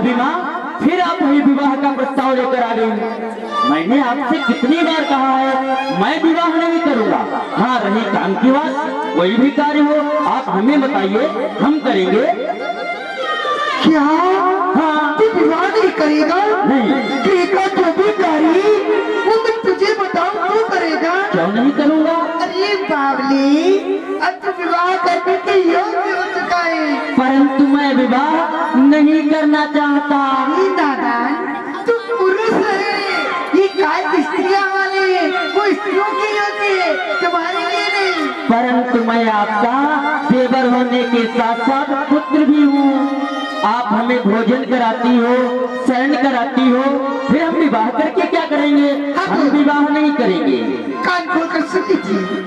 भाभी माँ, फिर आप वही विवाह का प्रस्ताव लेकर आ गई। मैंने आपसे कितनी बार कहा है मैं विवाह नहीं करूंगा। हाँ, रही काम की बात, कोई भी कार्य हो आप हमें बताइए, हम करेंगे। क्या? हाँ। तू विवाह नहीं करेगा? नहीं। ठीक है, जो भी कार्य वो मैं तुझे बताऊं तू करेगा? क्यों नहीं करूंगा? अरे बावली, अब तू विवाह करने के योग्य हो चुका है। परंतु मैं विवाह नहीं करना चाहता। अरे दादा, तू पुरुष है, ये कार्य स्त्रियां वाले हैं, वो स्त्रियों के होते हैं, तुम्हारे लिए नहीं। परंतु मैं आपका देवर होने के साथ साथ पुत्र भी हूँ। आप हमें भोजन कराती हो, शयन कराती हो, फिर हम विवाह करके क्या करेंगे? हम विवाह नहीं करेंगे। कान खोलकर सुन लीजिए,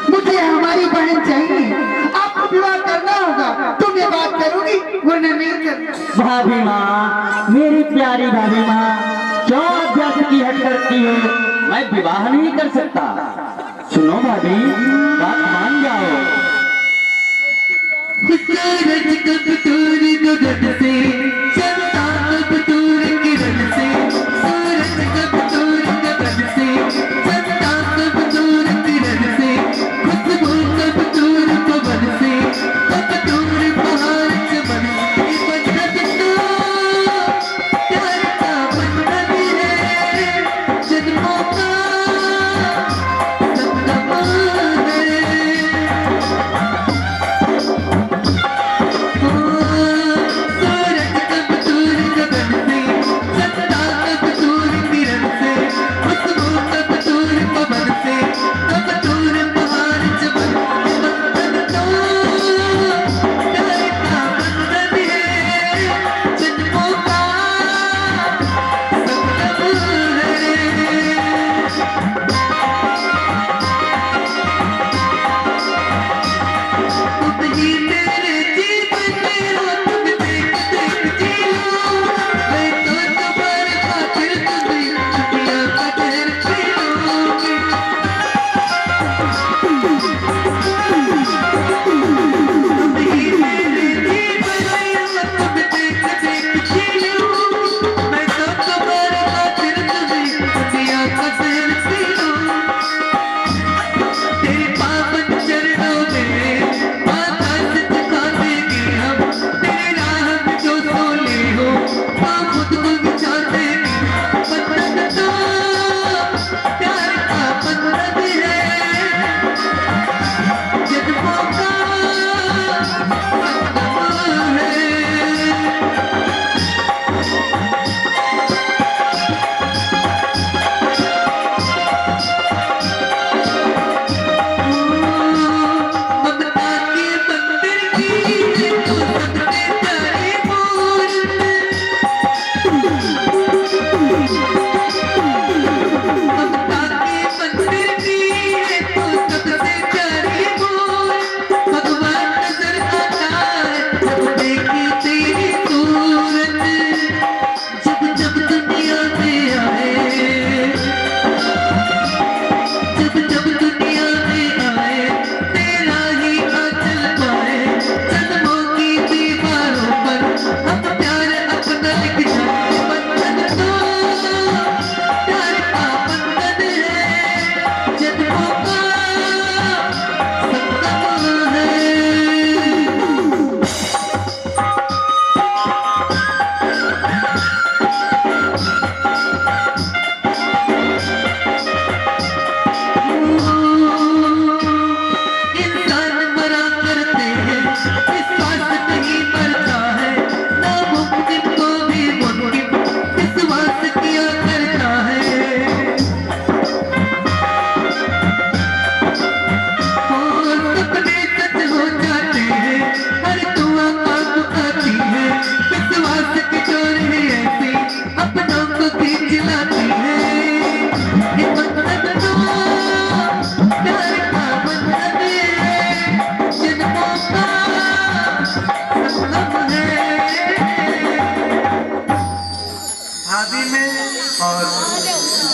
मुझे हमारी बहन चाहिए, आपको विवाह करना होगा तो मैं बात करूंगी, वरना नहीं करना। भाभी माँ, मेरी प्यारी भाभी माँ, क्यों अभ्यास की हट करती हो? मैं विवाह नहीं कर सकता। सुनो भाभी, बात मान जाओ।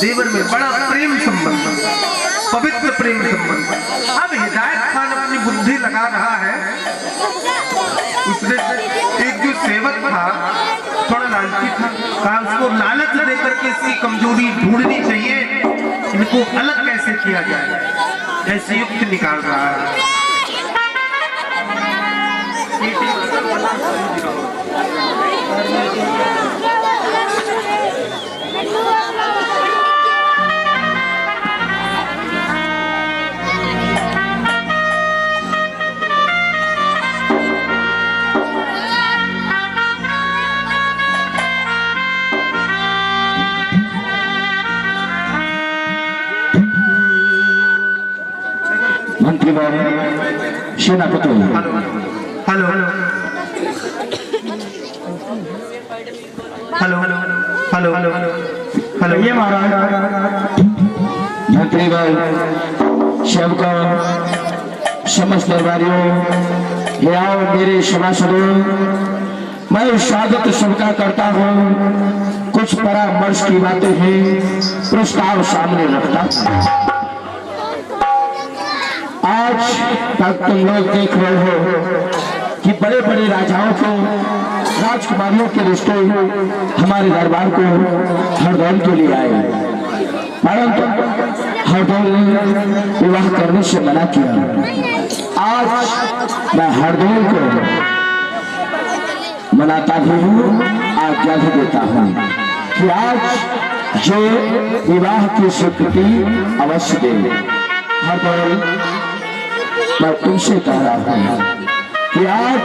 देवर में बड़ा प्रेम संबंध, पवित्र प्रेम संबंध। अब हिदायत खान अपनी बुद्धि लगा रहा है, उसने एक जो सेवक था थोड़ा लालची था, कहा उसको लालच देकर के इसकी कमजोरी ढूंढनी चाहिए, इनको अलग कैसे किया जाए, ऐसे युक्त निकाल रहा है। मंत्री बाबू, सेनापति, hello hello hello hello hello hello, ये महाराज। मंत्री बाबू, सेवकों, समस्त दरबारियों, ये आओ मेरे सभासदों, मैं स्वागत सबका करता हूँ। कुछ परामर्श की बातें हैं, प्रस्ताव सामने रखता हूँ। आज तक तुम लोग देख रहे हो कि बड़े बड़े राजाओं को, राजकुमारियों के रिश्ते हमारे दरबार को हरदौल के लिए आए, परंतु हरदौल ने विवाह करने से मना किया। आज मैं हरदौल को मनाता भी हूँ, आज्ञा भी देता हूँ कि आज ये विवाह की स्वीकृति अवश्य दे। हरदौल, मैं तुमसे कह रहा हूँ कि आज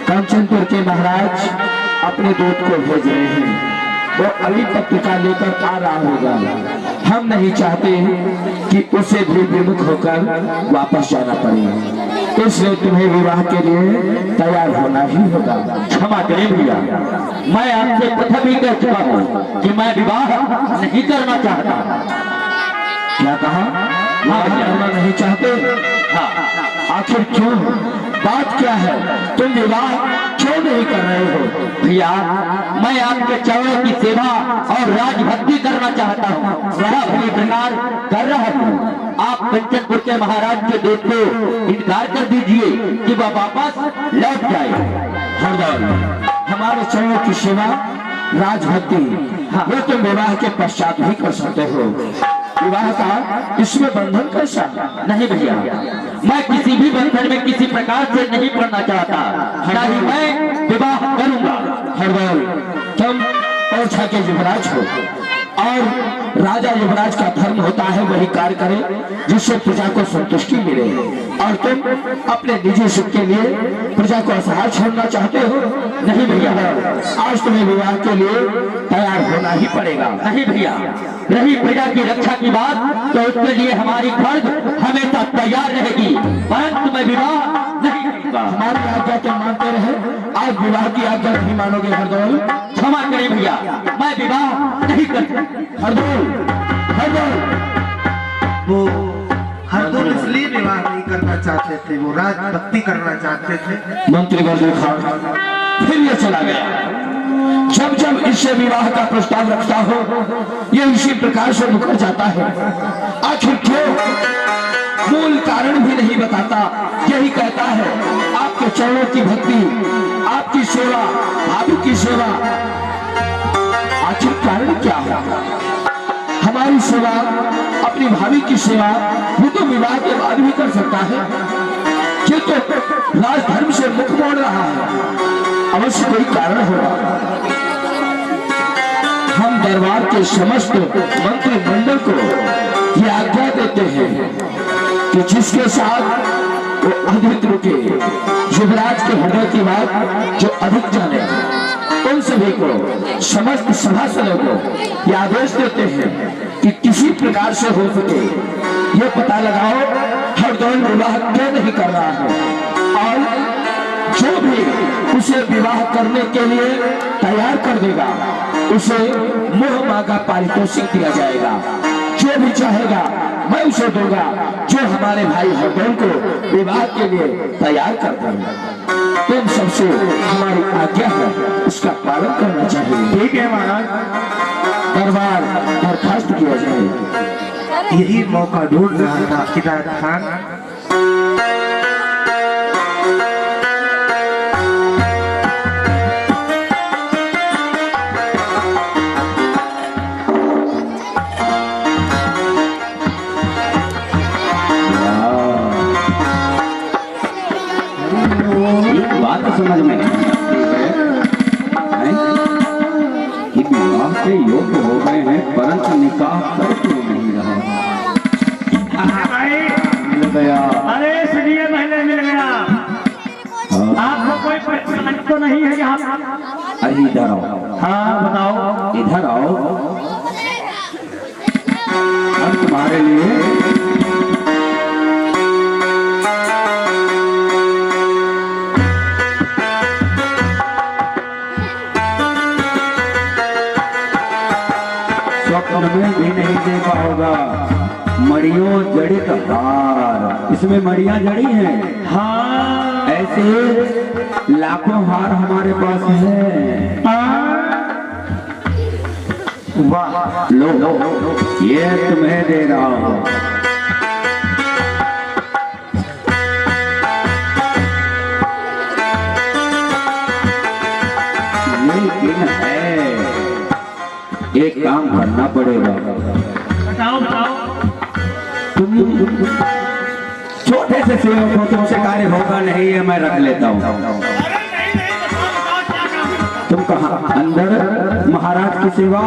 कंचनपुर के महाराज अपने दूत को भेज रहे हैं, वो अभी पत्रिका लेकर आ रहा होगा। हम नहीं चाहते कि उसे भी विमुख होकर वापस जाना पड़े, इसलिए तुम्हें विवाह के लिए तैयार होना ही होगा। क्षमा करें भैया, मैं आपसे प्रथम ही कह चुका हूँ कि मैं विवाह नहीं करना चाहता। क्या कहा? हाँ, करना नहीं चाहते? हाँ, आखिर क्यों? बात क्या है? तुम विवाह क्यों नहीं कर रहे हो? भैया, मैं आपके चरणों की सेवा और राजभक्ति करना चाहता हूँ, वह अपनी प्रकार कर रहा हूँ। आप कंचनपुर के महाराज के दूत को इनकार कर दीजिए कि वह वापस लौट जाए। हरदौल, हमारे चरणों की सेवा, राजभक्ति, वो तुम विवाह के पश्चात भी कर सकते हो। विवाह का इसमें बंधन कैसा? नहीं भैया, मैं किसी भी बंधन में किसी प्रकार से नहीं पड़ना चाहता, ना ही मैं विवाह करूंगा। हरदौल, तुम ओरछा के युवराज हो और राजा युवराज का धर्म होता है वही कार्य करे जिससे प्रजा को संतुष्टि मिले, और तुम अपने निजी सुख के लिए प्रजा को असहाय छोड़ना चाहते हो। नहीं भैया, आज तुम्हें विवाह के लिए तैयार होना ही पड़ेगा। नहीं भैया, रही प्रजा की रक्षा की बात तो उसके लिए हमारी फर्ज हमेशा तैयार रहेगी, परंतु मैं विवाह नहीं करूंगा। हमारी आज्ञा तो मानते रहे, आज विवाह की आज्ञा नहीं मानोगे। हरदौल, क्षमा करें भैया, मैं विवाह नहीं करता। हरदौल, हरदौल, वो हरदौल इसलिए विवाह नहीं करना चाहते थे, वो राजभक्ति करना चाहते थे। मंत्री वर्ग फिर ये चला गया। जब जब इससे विवाह का प्रस्ताव रखता हो, ये इसी प्रकार से मुकर जाता है। आखिर क्यों? मूल कारण भी नहीं बताता, यही कहता है आपके चरणों की भक्ति, आपकी सेवा, भाभी की सेवा। आखिर कारण क्या है? हमारी सेवा, अपनी भाभी की सेवा वो तो विवाह के बाद भी कर सकता है, ये तो राजधर्म से मुख मोड़ रहा है, अवश्य कोई कारण होगा। हम दरबार के समस्त मंत्रिमंडल को ये आज्ञा देते हैं कि जिसके साथ वो अधिक रुके, युवराज के हृदय की बात जो अधिक जाने, उन सभी को, समस्त सभासदों को ये आदेश देते हैं कि किसी प्रकार से हो सके ये पता लगाओ हरदौल विवाह क्यों नहीं कर रहा है, और जो भी उसे विवाह करने के लिए तैयार कर देगा उसे मुंह मांगा पारितोषिक दिया जाएगा। जो भी चाहेगा मैं उसे दूंगा, जो हमारे भाई हरदौल को विवाह के लिए तैयार कर देगा। तुम सबसे हमारी आज्ञा है, उसका पालन करना चाहिए। ठीक है महाराज, दरबार बर्खास्त किया जाए। यही मौका ढूंढ रहा था हिदायत खान। समझ में नहीं है कि विवाह के योग्य हो गए हैं परंतु निकाह कर क्यों नहीं रहा? मिल गया। अरे सुनिए, पहले मिल गया। आपको कोई परेशानी तो नहीं है यहाँ? अरे इधर आओ। हाँ बताओ। इधर आओ, हम तुम्हारे लिए स्वप्न में भी नहीं देखा होगा मड़ियों जड़ित हार। इसमें मड़ियां जड़ी हैं। हाँ ऐसे लाखों हार हमारे पास है। वाह, लो ये तुम्हें दे रहा हूं। लेकिन है एक काम करना पड़ेगा। बताओ बताओ। तुम छोटे से सेवक हो, तुमसे कार्य होगा नहीं है, मैं रख लेता हूँ। तुम कहाँ अंदर महाराज की सेवा,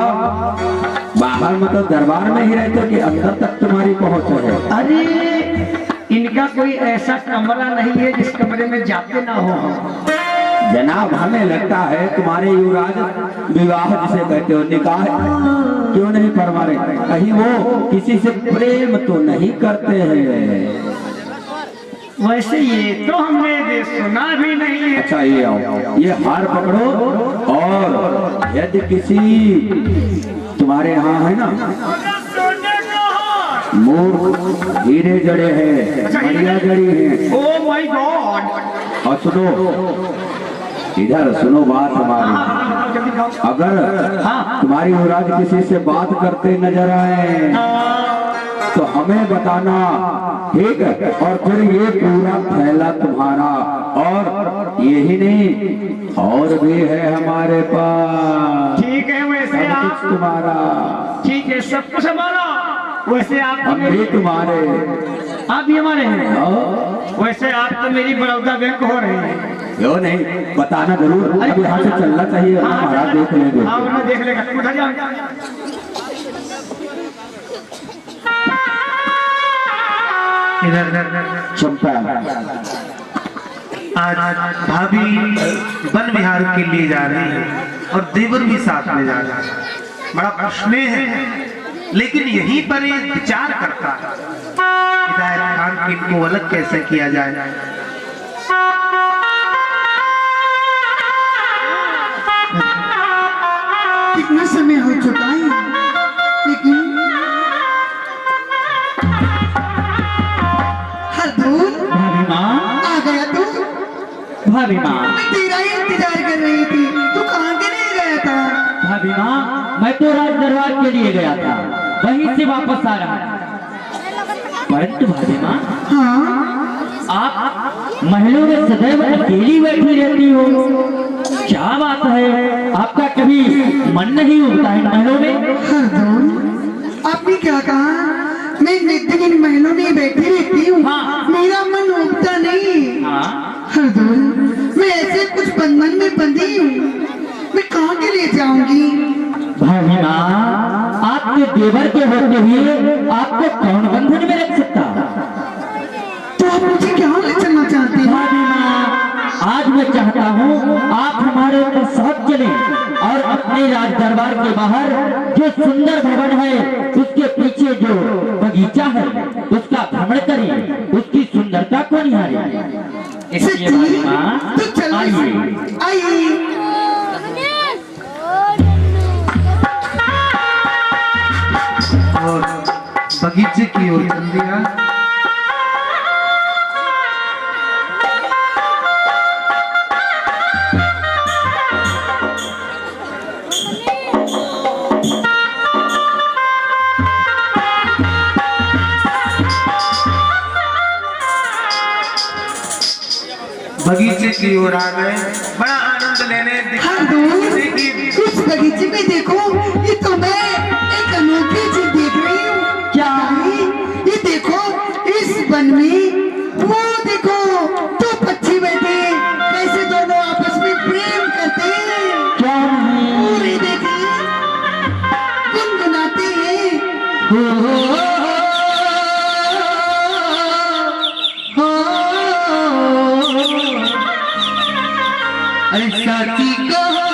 बाहर मतलब दरबार में ही रहते कि अंदर तक तुम्हारी पहुंच है? अरे इनका कोई ऐसा कमरा नहीं है जिस कमरे में जाते ना हो। जनाब हमें लगता है तुम्हारे युवराज विवाह जिसे कहते हो निकाह क्यों नहीं फरमा रहे? कहीं वो किसी से प्रेम तो नहीं करते हैं? वैसे ये तो हमने सुना भी नहीं है। अच्छा ये आओ, ये हार पकड़ो और यदि किसी तुम्हारे यहाँ है ना मोर हीरे जड़े हैं, मड़िया जड़ी हैं। Oh my God. और सुनो, इधर सुनो बात हमारी। अगर तुम्हारी युवराज किसी से बात करते नजर आए तो हमें बताना, ठीक है? और फिर ये पूरा थैला तुम्हारा, और यही नहीं और भी है हमारे पास। ठीक है, वैसे सब आप कुछ तुम्हारा। ठीक है, सब कुछ हमारा। वैसे आप हम भी तुम्हारे। आप भी हमारे हैं। हाँ? वैसे आप तो मेरी बड़ौदा बैंक हो रहे हैं। क्यों नहीं, बताना जरूर। अब यहाँ से चलना चाहिए, महाराज देख लेंगे। हाँ उन्हें देख लेगा। उठा जाओ। इधर चंपा आज भाभी वन विहार के लिए जा रही है और देवर भी साथ में जा रहा है। बड़ा प्रश्न है, लेकिन यहीं पर एक विचार करता है हिदायत खान की इनको अलग कैसे किया जाए। कितना समय हो चुका है, लेकिन हरदूल भाभी माँ, आ गया तू? भाभी माँ, मैं तेरा ही इंतजार कर रही थी। तू कहाँ के लिए गया था? भाभी माँ, मैं तो राज दरबार के लिए गया था, वहीं से वापस आ रहा था। परंतु भाभी माँ, हाँ, आप महलों में सदैव अकेली बैठी रहती हो, क्या बात है? आपका कभी मन नहीं उगता है महलों में? हरदूल आपने क्या कहा? मैं नित्य दिन महलों में बैठी रहती हूँ। हाँ। मेरा मन उगता नहीं। हाँ, हरदूल मैं ऐसे कुछ बंधन में बंधी हूँ, मैं कहाँ के लिए जाऊंगी? भाभी माँ, आपके देवर के होते हुए आपको कौन बंधन में रख सकता? तो आप मुझे क्या ले चलना चाहती हैं? भाभी माँ, आज मैं चाहता हूँ आप हमारे ऊपर साथ चलें और अपने राज दरबार के बाहर जो सुंदर भवन है उसके पीछे जो बगीचा है उसका भ्रमण करें, उसकी सुंदरता को निहारें। इसलिए भाभी माँ, तो चलो आइए। आइए। और बगीचे की ओर चल दिया। बगीचे की ओर आ गए, बड़ा आनंद लेने हरदूल देखिए इस बगीचे में देखो, ये तो मैं एक अनोखी चीज देख रही हूँ। क्या? ये देखो इस वन में, वो देखो दो पक्षी बैठे, कैसे दोनों साथी कहो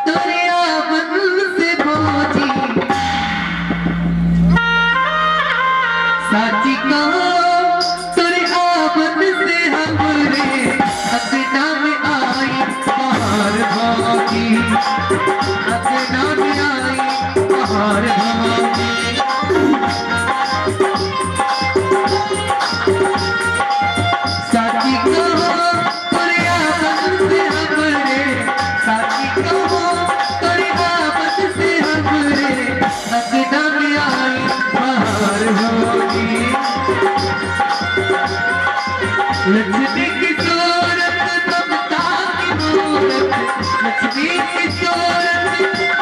तुरिया मन से भोजी, साथी कहो तुरिया मन से हमरे अपना में आई बाहर भागी, अपना में आई बाहर भागी। साथी कहो तुरिया मन से हमरे, साथी कहो तुरिया मन से हमरे अपना में आई बाहर भागी। लक्ष्मी की सूरत ममता की मूरत, लक्ष्मी की सूरत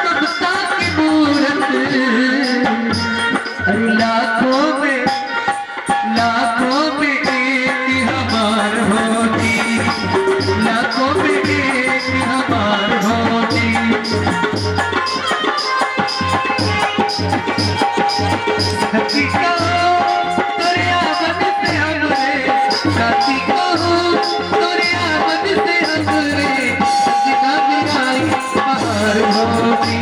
ममता की मूरत, अरे लाखों में एक हमार होती, लाखों में एक हमार होती। साथी कहो तुरिया मन से हमरे, साथी कहो तुरिया मन से हमरे अपना में आई बाहर होती।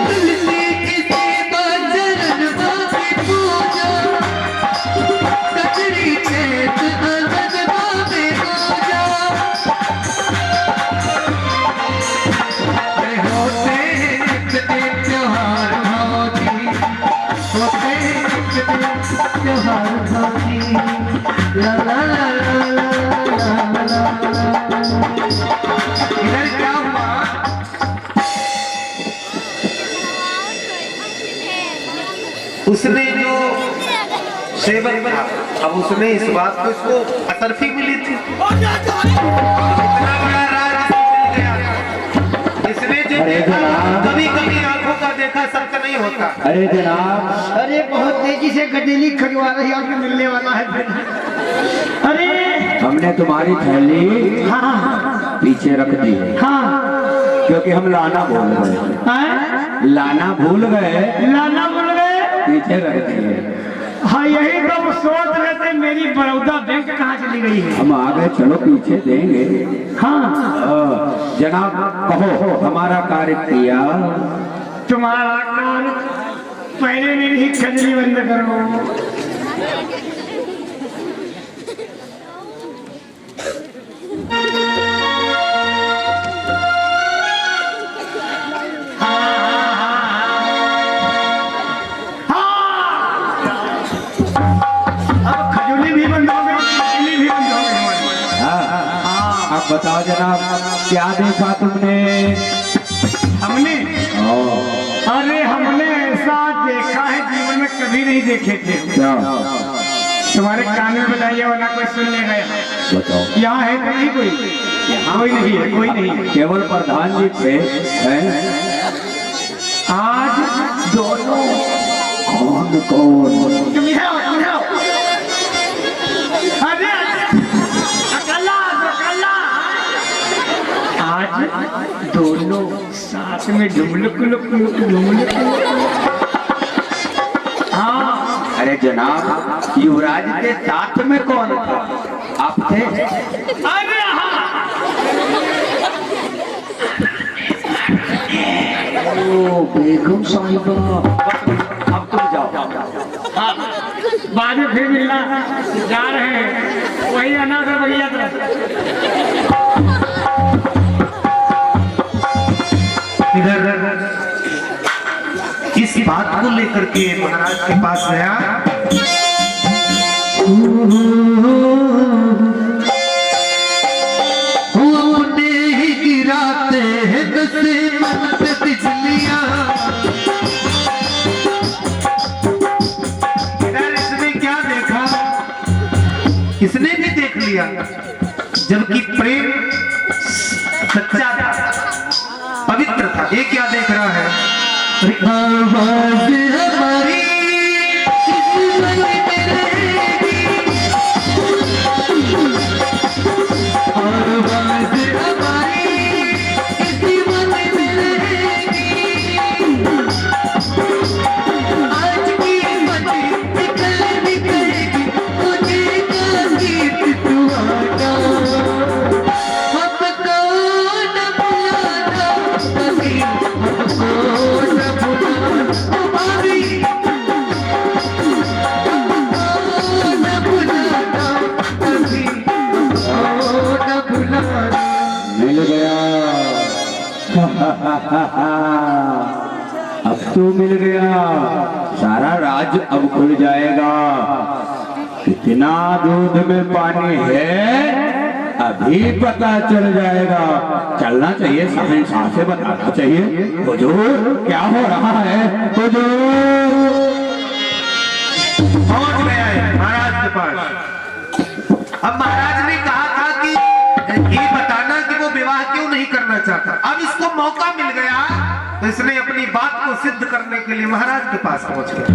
तुलसी की सेवा चरणवा की पूजा, कजरी चेत अनंदवा में पूजा। होते कितने त्योहार भागी, होते कितने त्योहार भागी। ला ला ला ला ला ला ला ला। इधर क्या हुआ? उसने जो सेवन था, अब उसने इस बात को इसको अतरफी मिली थी। इतना बड़ा राज मिल गया। इसने जो देखा कभी कभी आंखों का देखा सबका नहीं होता। अरे जनाब, अरे बहुत तेजी से गडेली खजवा रही है, आपको मिलने वाला है फिर। अरे हमने तुम्हारी थैली पीछे रख दी है, क्योंकि हम लाना भूल गए, लाना भूल गए, लाना बोल गए। पीछे रख दिए। हाँ यही तो वो सोच रहे थे, मेरी बड़ौदा बैंक कहाँ चली गई है। हम आगे चलो पीछे देंगे। हाँ जनाब कहो हमारा कार्य किया। तुम्हारा कान पहले मेरी खजली बंद करो। अब बताओ जनाब, क्या देखा तुमने? हमने अरे हमने ऐसा देखा है जीवन में कभी नहीं देखे थे। क्या तुम्हारे कान में बताइए, वरना कोई सुनने गया। बताओ। यहाँ है तो नहीं कोई? कोई नहीं है, कोई नहीं है। केवल प्रधान जी पे है। आज दोनों कौन कौन? तुम यहाँ आओ, तुम यहाँ आओ। अरे अकेला आज दोनों साथ में ढुमलुक लुक लुक ढुमलुक। हाँ अरे जनाब, युवराज के साथ में कौन था? आप थे? अरे हाँ ओ बेगम साहिबा, अब तुम जाओ। बाद में फिर मिलना, जा रहे हैं वही अनाथ भैया तरफ। इधर इस बात को लेकर के महाराज के पास गया। अपने ही गिराते हैं नसीमत पे बिजलियां। इधर इसने क्या देखा? इसने भी देख लिया, जबकि प्रेम सच्चा था, पवित्र था। ये क्या देख रहा है? आवाज हमारी किस्मत में रहेगी। तू मिल गया, सारा राज अब खुल जाएगा। कितना दूध में पानी है अभी पता चल जाएगा। चलना चाहिए, शहंशाह से बताना चाहिए। हुजूर क्या हो रहा है? हुजूर पहुंच गया है महाराज के पास। अब महाराज ने कहा था कि ये बताना कि वो विवाह क्यों नहीं करना चाहता। अब इसको मौका मिल गया तो इसने अपनी बात को सिद्ध करने के लिए महाराज के पास पहुंच गया।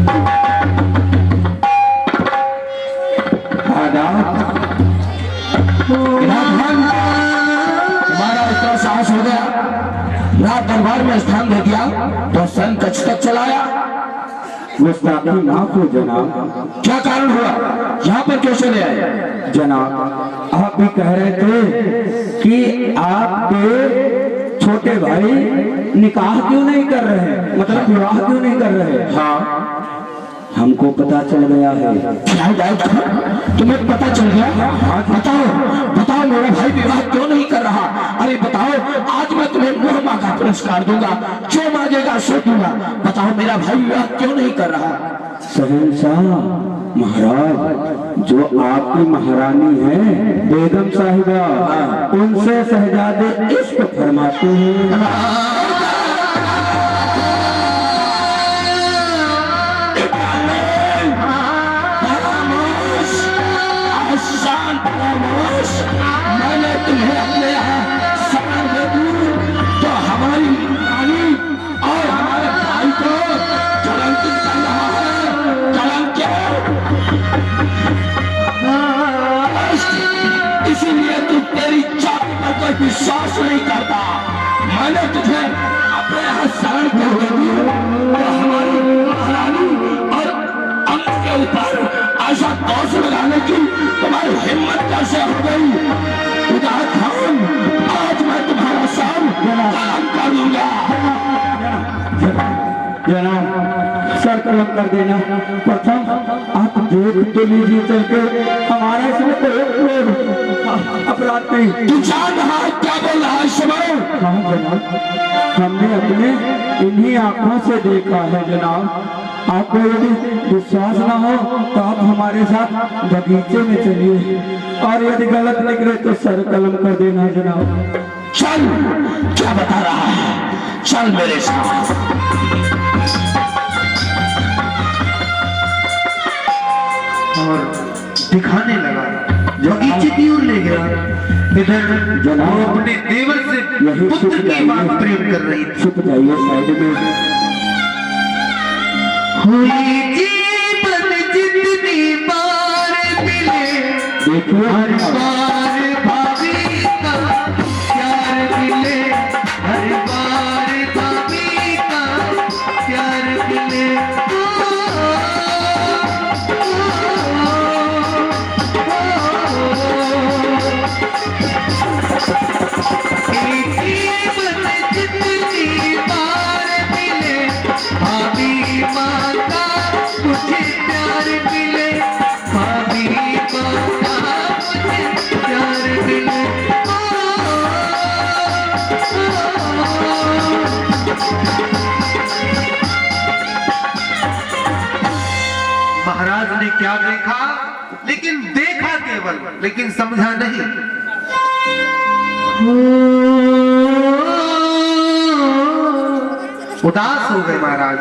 तुम्हारा इतना साहस हो गया, रात दरबार में स्थान दे दिया तो सन कच्छ तक चलाया। गुस्ताखी माफ हो जनाब। क्या कारण हुआ? यहाँ पर क्यों चले आए? जनाब आप भी कह रहे थे कि आपके छोटे भाई निकाह क्यों नहीं कर रहे, मतलब विवाह क्यों नहीं कर रहे। हाँ हमको पता चल गया है। तुम्हें पता चल गया? बताओ बताओ मेरा भाई विवाह क्यों नहीं कर रहा? अरे बताओ, आज मैं तुम्हें मोहमा का पुरस्कार दूंगा, जो मांगेगा सो दूंगा। बताओ मेरा भाई विवाह क्यों नहीं कर रहा? शहंशाह महाराज, जो आपकी महारानी है बेगम साहिबा, उनसे शहजादे इश्क फरमाते हैं। मैंने तुम्हें अपने यहाँ सवार दे दूं तो हमारी रानी और हमारे भाई को कलंकित कर रहा है। कलंक इसीलिए तू तेरी जाति पर कोई विश्वास नहीं करता। मैंने तुझे अपने यहाँ शरण कर दी तो हमारी महारानी और अंक के ऊपर ऐसा दोष लगाने की तुम्हारी हिम्मत कैसे हो गई? खुदा खान, आज मैं तुम्हारा सर कलम कर दूंगा। जनाब सर कलम कर देना। प्रथम आप देख तो लीजिए चल के, हमारे इसमें कोई अपराध नहीं। तू जान रहा है क्या बोल रहा है? सुनो। हाँ जनाब, हमने अपने इन्हीं आंखों से देखा है जनाब। आपको यदि विश्वास ना हो तो आप हमारे साथ बगीचे में चलिए, और यदि गलत निकले तो सर कलम कर देना जनाब। चल, क्या बता रहा है? चल मेरे साथ। और दिखाने लगा, बगीचे की ओर ले गया। इधर वो अपने देवर से पुत्र की बात प्रेम कर रही थी। छुप जाइए साइड में। जीवन जितनी बार मिले, देखिए हर बार भाभी का प्यार मिले, हर बार भाभी का प्यार मिले। जीवन जितनी बार मिले, भाभी माता मुझे प्यार मिले, भाभी माता मुझे प्यार मिले। महाराज ने क्या देखा? लेकिन देखा केवल, लेकिन समझा नहीं। उदास हो गए महाराज।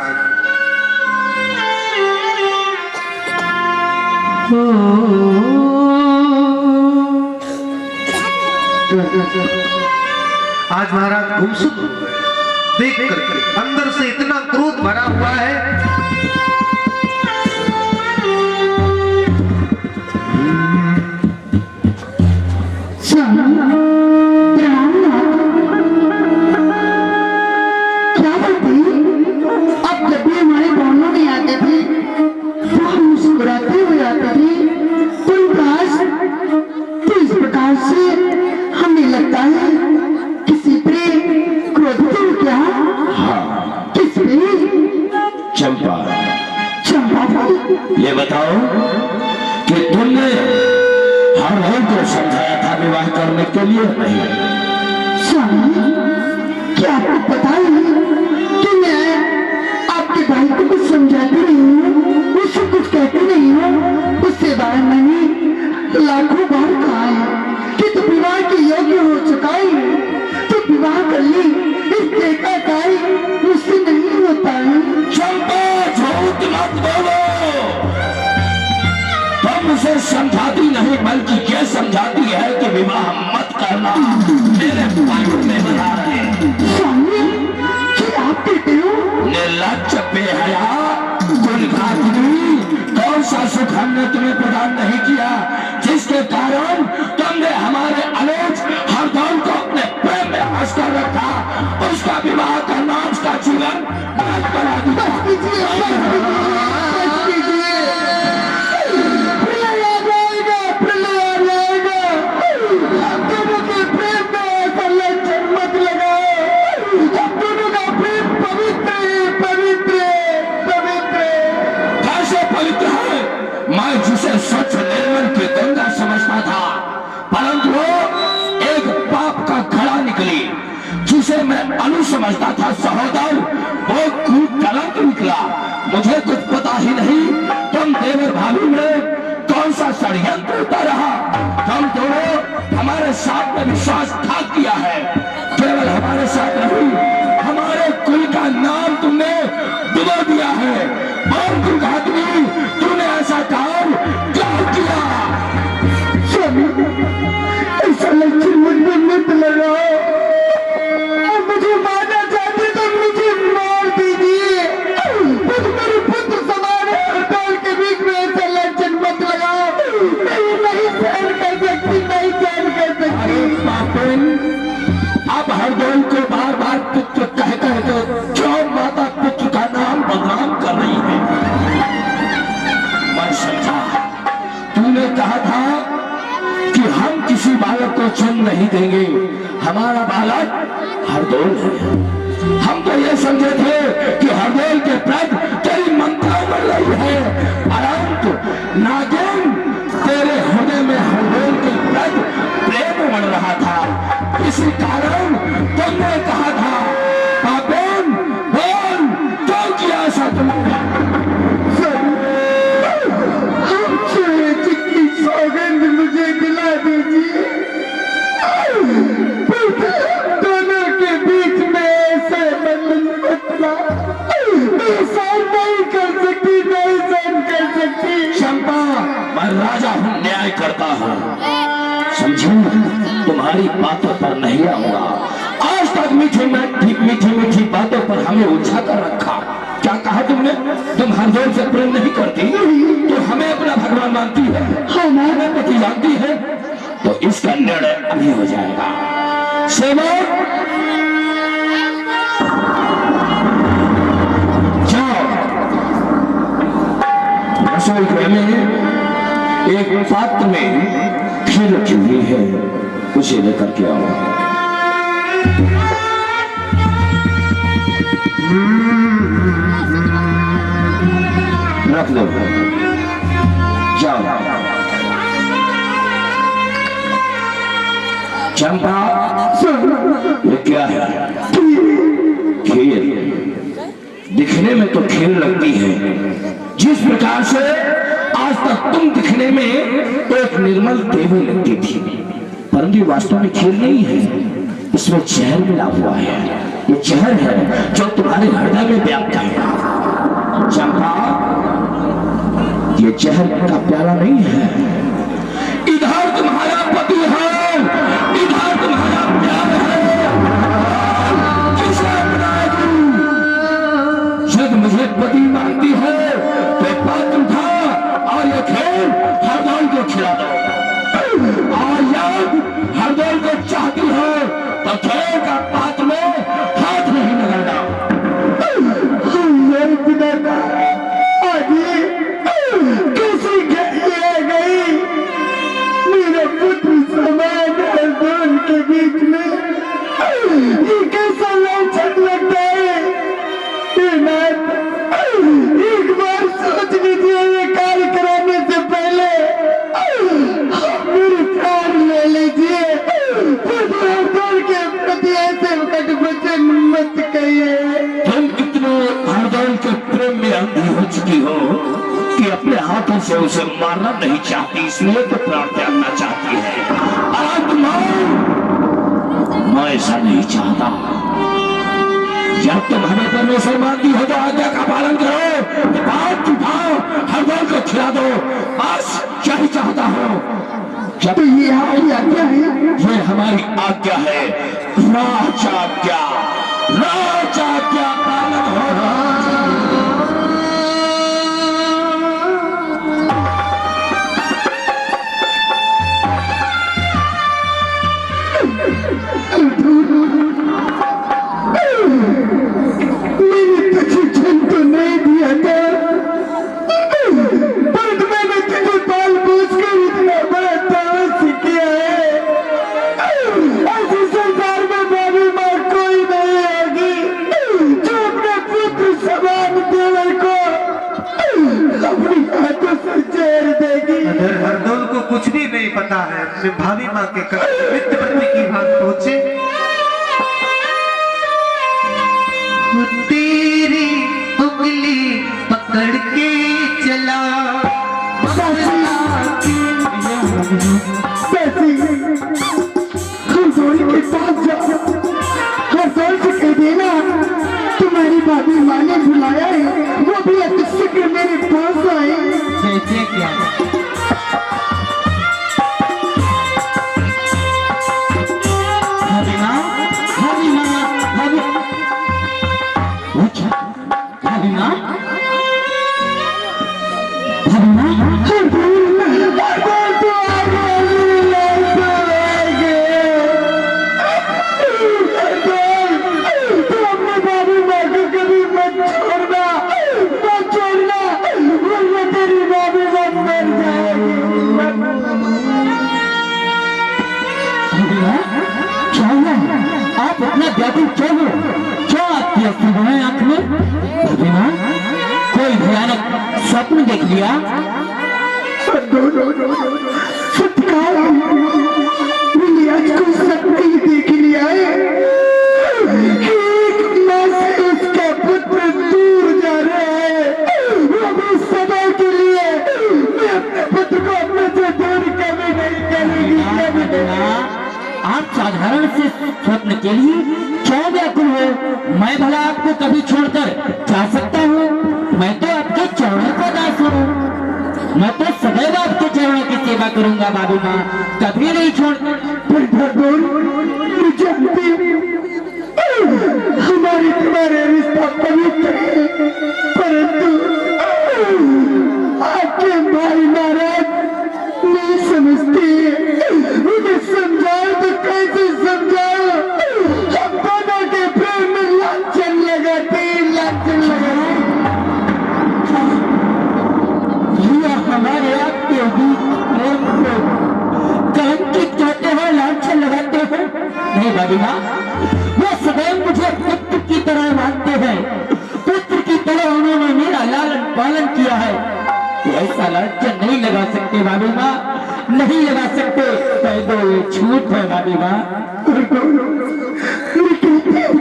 आज महाराज गुमसुम हो गए देख करके, अंदर से इतना क्रोध भरा हुआ है। क्या बात है? अब जब भी हमारे भवनों में आते थे तो हम मुस्कुराते हुए आते थे। तो इस प्रकार से हमें लगता है किसी पे क्रोधित हो क्या? किस पे? चंपा, चंपा भाई, ये बताओ कि तुमने हम लोगों को समझाया था विवाह करने के लिए? नहीं। स्वामी, क्या आपको पता है कि मैं आपके समझाती नहीं हूँ, उससे कुछ कहती नहीं हूँ, उससे बाहर नहीं लाखों बार कहा है कि तू विवाह के योग्य हो चुका है, तू विवाह कर ली, इस देखा काई मुझसे नहीं होता है। चंपा झूठ मत बोलो, तुम उसे समझाती नहीं बल्कि ये समझाती है कि विवाह मत करना, मेरे पागल में बता रहे स्वामी कि आप कहते हो? निर्लज्ज बेहया कुलघातनी, कौन सा सुख हमने तुम्हें प्रदान नहीं किया जिसके कारण तुमने हमारे अलोच हरदौल को अपने प्रेम में हंस कर रखा, उसका विवाह करना उसका जीवन नाश बना दिया। बस कीजिए, बस कीजिए, प्रलय आ जाएगा, प्रलय आ जाएगा। आप दोनों के प्रेम में ऐसा लक्षण मत लगाओ, आप दोनों का प्रेम पवित्र है, पवित्र है, पवित्र है। कैसे पवित्र है? मैं जिसे स्वच्छ निर्मल की गंगा समझता था, परंतु वो एक पाप का घड़ा निकली, जिसे मैं अनु समझता था सहोदर, वो कूकलंक निकला। मुझे कुछ पता ही नहीं तुम देवर भाभी में कौन सा षड्यंत्र होता रहा। तुम दोनों हमारे साथ में विश्वासघात किया है, केवल हमारे साथ नहीं हमारे कुल का नाम तुमने डुबो दिया है। और दुर्घातनी, तूने ऐसा काम क्यों किया? स्वामी ऐसा लक्षण मुझ में मत लगाओ, और मुझे मारना चाहते तो मुझे मार दीजिए, बस मेरे पुत्र समान है, हड़ताल के बीच में ऐसा लक्षण मत लगाओ, मैं नहीं सहन कर सकती, नहीं सहन कर सकती। पापिन, अब हरदौल को बार बार पुत्र कह कह के क्यों माता पुत्र का नाम बदनाम कर रही है? मैं समझा तूने कहा था कि हम किसी बालक को जन्म नहीं देंगे, हमारा बालक हरदौल है। हम तो ये समझे थे कि हरदौल के प्रति तेरी ममता बढ़ रही है, परंतु नागिन तेरे हृदय में हरदौल के प्रति प्रेम बढ़ रहा था, इसी कारण तुमने कहा था पापिन बोल क्यों किया ऐसा तुमने? जितनी सौगंध मुझे दिला दीजिए, दोनों के बीच में ऐसा बंधन बदला, मैं सहन नहीं कर सकती, नहीं सहन कर सकती। चंपा, मैं राजा हूँ, न्याय करता हूँ, समझो तुम्हारी बातों पर नहीं आऊंगा। आज तक मीठी मीठी बातों पर हमें उलझा कर रखा। क्या कहा तुमने? तुम हरदौल से प्रेम नहीं करती, तो हमें अपना भगवान मानती है, हमारे पति जानती है, तो इसका निर्णय अभी हो जाएगा। सेवक जाओ, रसोई घर में एक पात्र में खीर रखी हुई है, उसे लेकर के आओ। रख दो, जाओ। चंपा, ये क्या है? खीर। दिखने में तो खीर लगती है, जिस प्रकार से आज तक तुम दिखने में एक निर्मल देवी लगती थी, परंतु वास्तव में खीर नहीं है, इसमें जहर मिला हुआ है। ये जहर है जो तुम्हारे हृदय में व्याप्त है। चंपा, ये जहर का प्याला नहीं है, इधर तुम्हारा पति है, इधर तुम्हारा प्यार है, किसे अपना दूं? जब मुझे पति मानती है तो पात्र उठा और ये खेल हरदौल को खिला दो, और जब हरदौल को चाहती हो तो खेल का पात्र में हाथ नहीं लगाना। कैसी घड़ी आ गई, अपने हाथों से उसे मारना नहीं चाहती, इसलिए तो प्राण त्यागना चाहती है। अनंत मैं ऐसा नहीं चाहता। जब तुम हमें परमेश्वर मानती हो तो आज्ञा का पालन करो, भाव उठाओ, हर दल को खिला दो, बस क्या ही चाहता हो। तो ये हमारी आज्ञा है। ये हमारी आज्ञा है। राजाज्ञा राजाज्ञा पालन हो रहा। मैंने प्रशिक्षण तो नहीं दिया था, पर मैंने तुझे पाल पोस कर इतना बड़ा तावा किया है। ऐसे संसार में बाबी माँ कोई नहीं होगी जो अपने पुत्र समान देवर को अपनी हाथों से चेर देगी। अगर हरदौल को कुछ भी नहीं पता है, अपने भाभी माँ के मित्र पत्नी की बात पहुंचे। तेरी उंगली पकड़ के चला हरदौल के पास जाओ, हरदौल से कह देना तुम्हारी भाभी माँ ने बुलाया है, वो भी अति शीघ्र मेरे पास आए। जैसे क्या? भाभी माँ, भाभी माँ, भाभी भाभी माँ, भाभी माँ, आप अपना व्याकुल क्यों हो? क्या आपकी अश्रु है आंख में? भाभी माँ, कोई भयानक स्वप्न देख लिया? मैंने आज को सपने ही देख लिया है कि एक माँ से उसका पुत्र दूर जा रहा है। वो भी सदा के लिए मैं अपने पुत्र को अपने से दूर कभी नहीं करेगी, कभी नहीं। आप साधारण से स्वप्न के लिए क्यों व्याकुल हो? मैं भला आपको कभी छोड़कर जा सकता हूँ? मैं तो आपके चरणों का दास हूँ। मैं तो सदैव आपके चरणों की सेवा करूंगा भाभी माँ, कभी नहीं छोड़। हमारे तुम्हारे रिश्ता पवित्र है, परंतु आपके भाई महाराज नहीं समझते। उन्हें समझाओ तो कैसे समझाओ? हम दोनों के प्रेम में लांछन लगाते, लांछन लगाते। भैया हमारे आपके बीच प्रेम को कलंकित कहते हो, लांछन लगाते हो? नहीं भाभी माँ, वो सदैव मुझे पुत्र की तरह मानते हैं। पुत्र की तरह उन्होंने मेरा लालन पालन किया है। तो ऐसा लांछन नहीं लगा सकते भाभी माँ, नहीं लगा सकते। कह दो ये झूठ है भाभी माँ।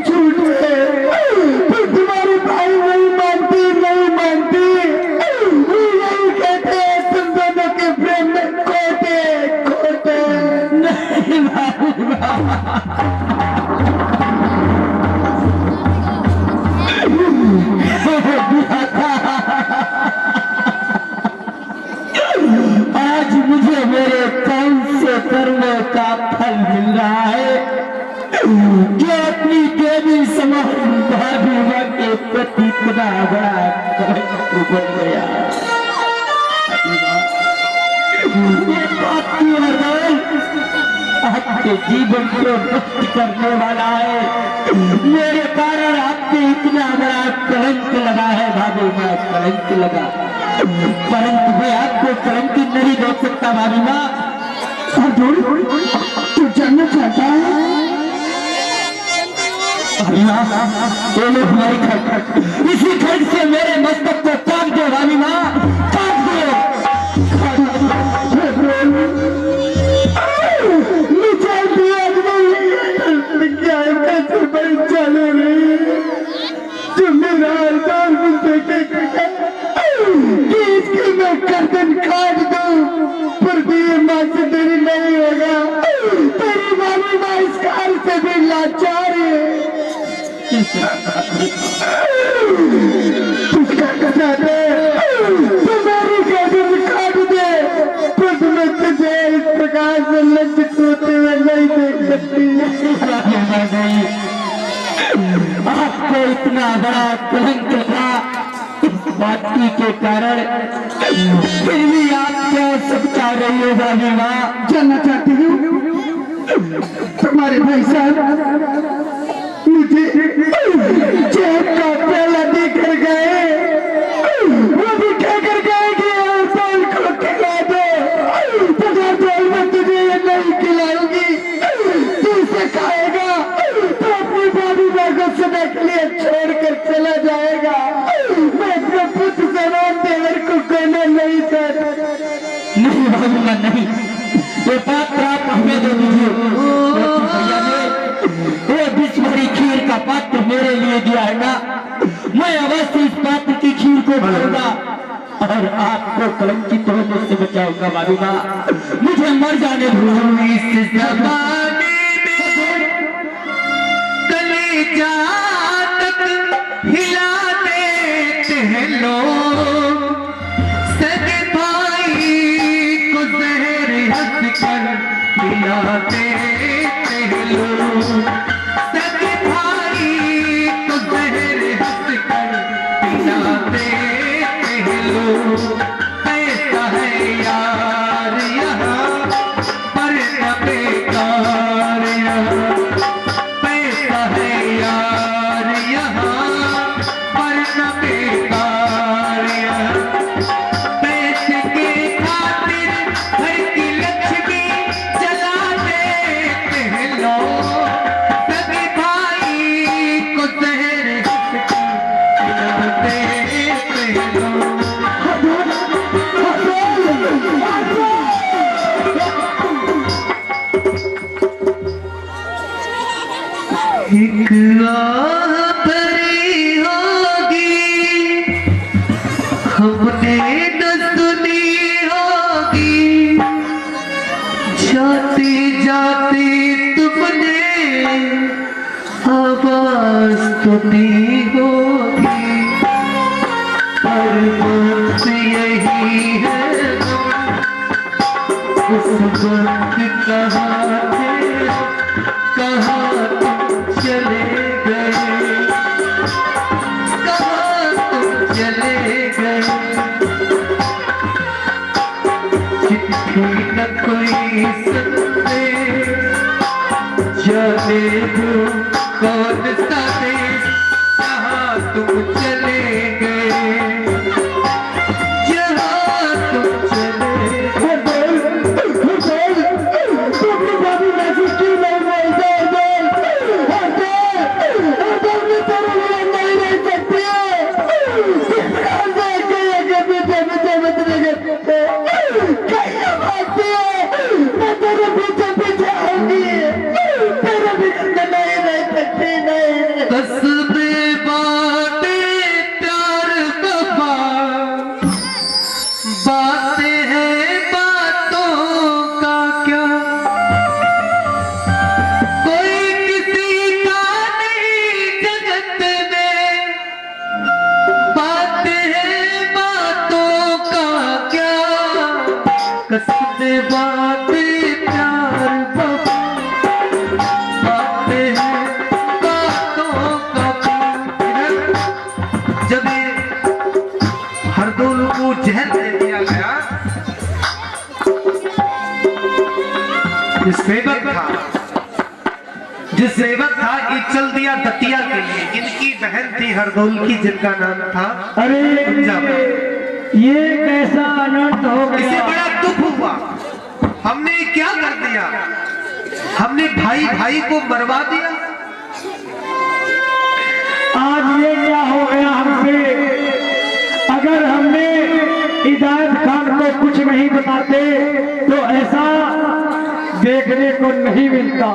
झूठ है, पर तुम्हारे भाई नहीं मानते, नहीं मानते। वो यही कहते हैं तुम दोनों के प्रेम में खोटे, खोटे। नहीं भाभी माँ, आज मुझे मेरे कौन से कर्मों का फल मिल रहा है जो अपनी देवी समान भाभी माँ के प्रति इतना बड़ा कलंक बन गया। ये बात क्यों है? आपके जीवन को नष्ट करने वाला है। मेरे कारण आपके इतना बड़ा कलंक लगा है भाभी माँ, कलंक लगा। परंतु मैं आपको कलंकित नहीं देख सकता भाभी माँ। तू जानना चाहता है? भाभी माँ, ये लो हमारी खट, इसी खट से मेरे मस्तक को काट दो भाभी माँ, काट दो। जो मेरा अरदास मुझसे कि इसकी मैं इतना बड़ा कलंक था इस बाती के कारण, फिर भी आप क्या सब चाह रही हो भाभी माँ? जानना चाहती हूँ तुम्हारे भाई साहब मुझे चैन का प्याला देकर गए, वो भी कहकर गए कि अल्कोहल को खिला दो, पदार्थ में तुझे ये नहीं खिलाऊंगी, तू इसे खाएगा तो अपनी भाभी माँ को सदा के लिए छोड़ कर चला जाएगा। मैं अपने पुत्र समान देवर को कहना नहीं चाहता। नहीं भाभी माँ नहीं, ये पात्र आप हमें दे दीजिए। भैया ने ये विष भरी खीर का पात्र मेरे लिए दिया है ना, मैं अवश्य इस पात्र की खीर को खाऊंगा और आपको कलंकित होने से बचाऊंगा भाभी माँ। मुझे मर जाने दो इस जमाने में, कलेजा तक हिला देते हैं लोग, सगे भाई को जहर हंस कर पिलाते हैं लोग, सगे भाई को जहर हंस कर पिलाते हैं लोग। पैसा है यार यहाँ पर न बेकार यहाँ, पैसा है यार यहाँ पर न बेकार यहाँ, पैसे के खातिर घर की लक्ष्मी जला देते हैं लोग, सभी भाई को जहर पिलाते हैं लोग। एक आह भरी होगी हमने न सुनी होगी, जाते जाते तुमने आवाज तो दी होगी, पर वक्त यही है उस वक्त कहाँ थे, कहाँ तुम चले गए, कहाँ तुम चले गए। चिट्ठी न कोई सुनते, जाने दो कौन सा देश, जहाँ तुम चले गए, जहाँ तुम चले गए। कसबे बातें प्यार वफा, बातें हैं बातों का क्या, कोई किसी का नहीं जगत में, बातें हैं बातों का क्या, कसबे बातें प्यार वफा, बातें हैं बातों का क्या। जब हरदोल को जहर दे दिया गया, जिस सेवक था ये चल दिया दतिया के लिए, इनकी बहन थी हरदोल की जिनका नाम था अरे ये कैसा अनर्थ हो इसे गया। बड़ा दुख हुआ, हमने क्या कर दिया, हमने भाई भाई को मरवा दिया। आज ये क्या हो गया हमसे, अगर हमने हिदायत खान को कुछ नहीं बताते तो ऐसा देखने को नहीं मिलता।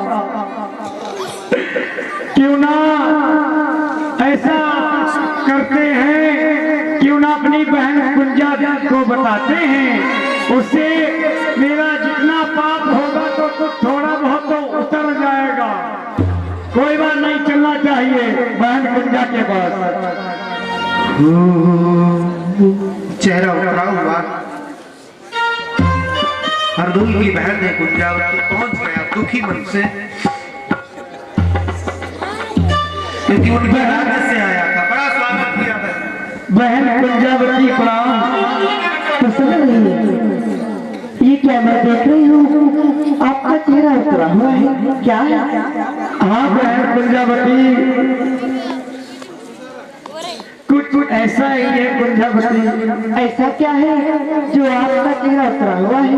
क्यों ना ऐसा करते हैं, क्यों ना अपनी बहन कुंजा को बताते हैं, उससे मेरा जितना पाप होगा तो कुछ थोड़ा बहुत तो उतर जाएगा। कोई बात नहीं, चलना चाहिए बहन कुंजा के पास। चेहरा उतरा हुआ हरदोल की बहन ने कुंजावती पहुंच गया दुखी मन से, क्योंकि उनके राज्य से आया बहन कुंजावती प्रणाम। पसंद नहीं है ये क्या मैं देख रही हूँ, आपका चेहरा उतरा हुआ है, क्या है? हाँ बहन कुंजावती, कुछ ऐसा ही है कुंजावती। ऐसा क्या है जो आपका चेहरा उतरा हुआ है?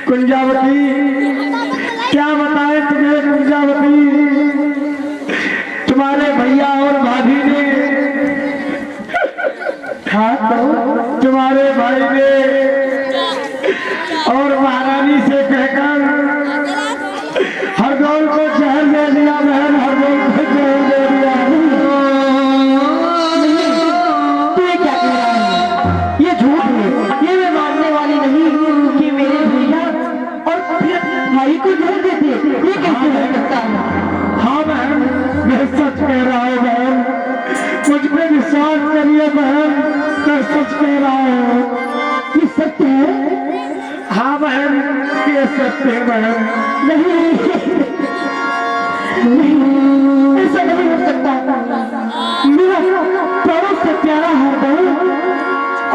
कुंजावती क्या बताएं तुम्हें कुंजावती, तुम्हारे भैया और भाभी ने, हाँ तो तुम्हारे भाई ने और महारानी से कहकर हरदौल को जहर दे दिया बहन, हरदौल को जहर दे दिया। तू ये क्या कह रहा है? ये झूठ है, ये मैं मानने वाली नहीं कि मेरे भैया और फिर भाई को जहर देते, ये कैसे हो सकता है? हाँ बहन मैं सच कह रहा हूँ बहन, मुझ पे विश्वास करिए बहन, मैं सच कह रहा हूँ। ये सत्य है? हाँ बहन ये सत्य है बहन। नहीं नहीं, ऐसा नहीं हो सकता। मेरा प्राणों से प्यारा हरदौल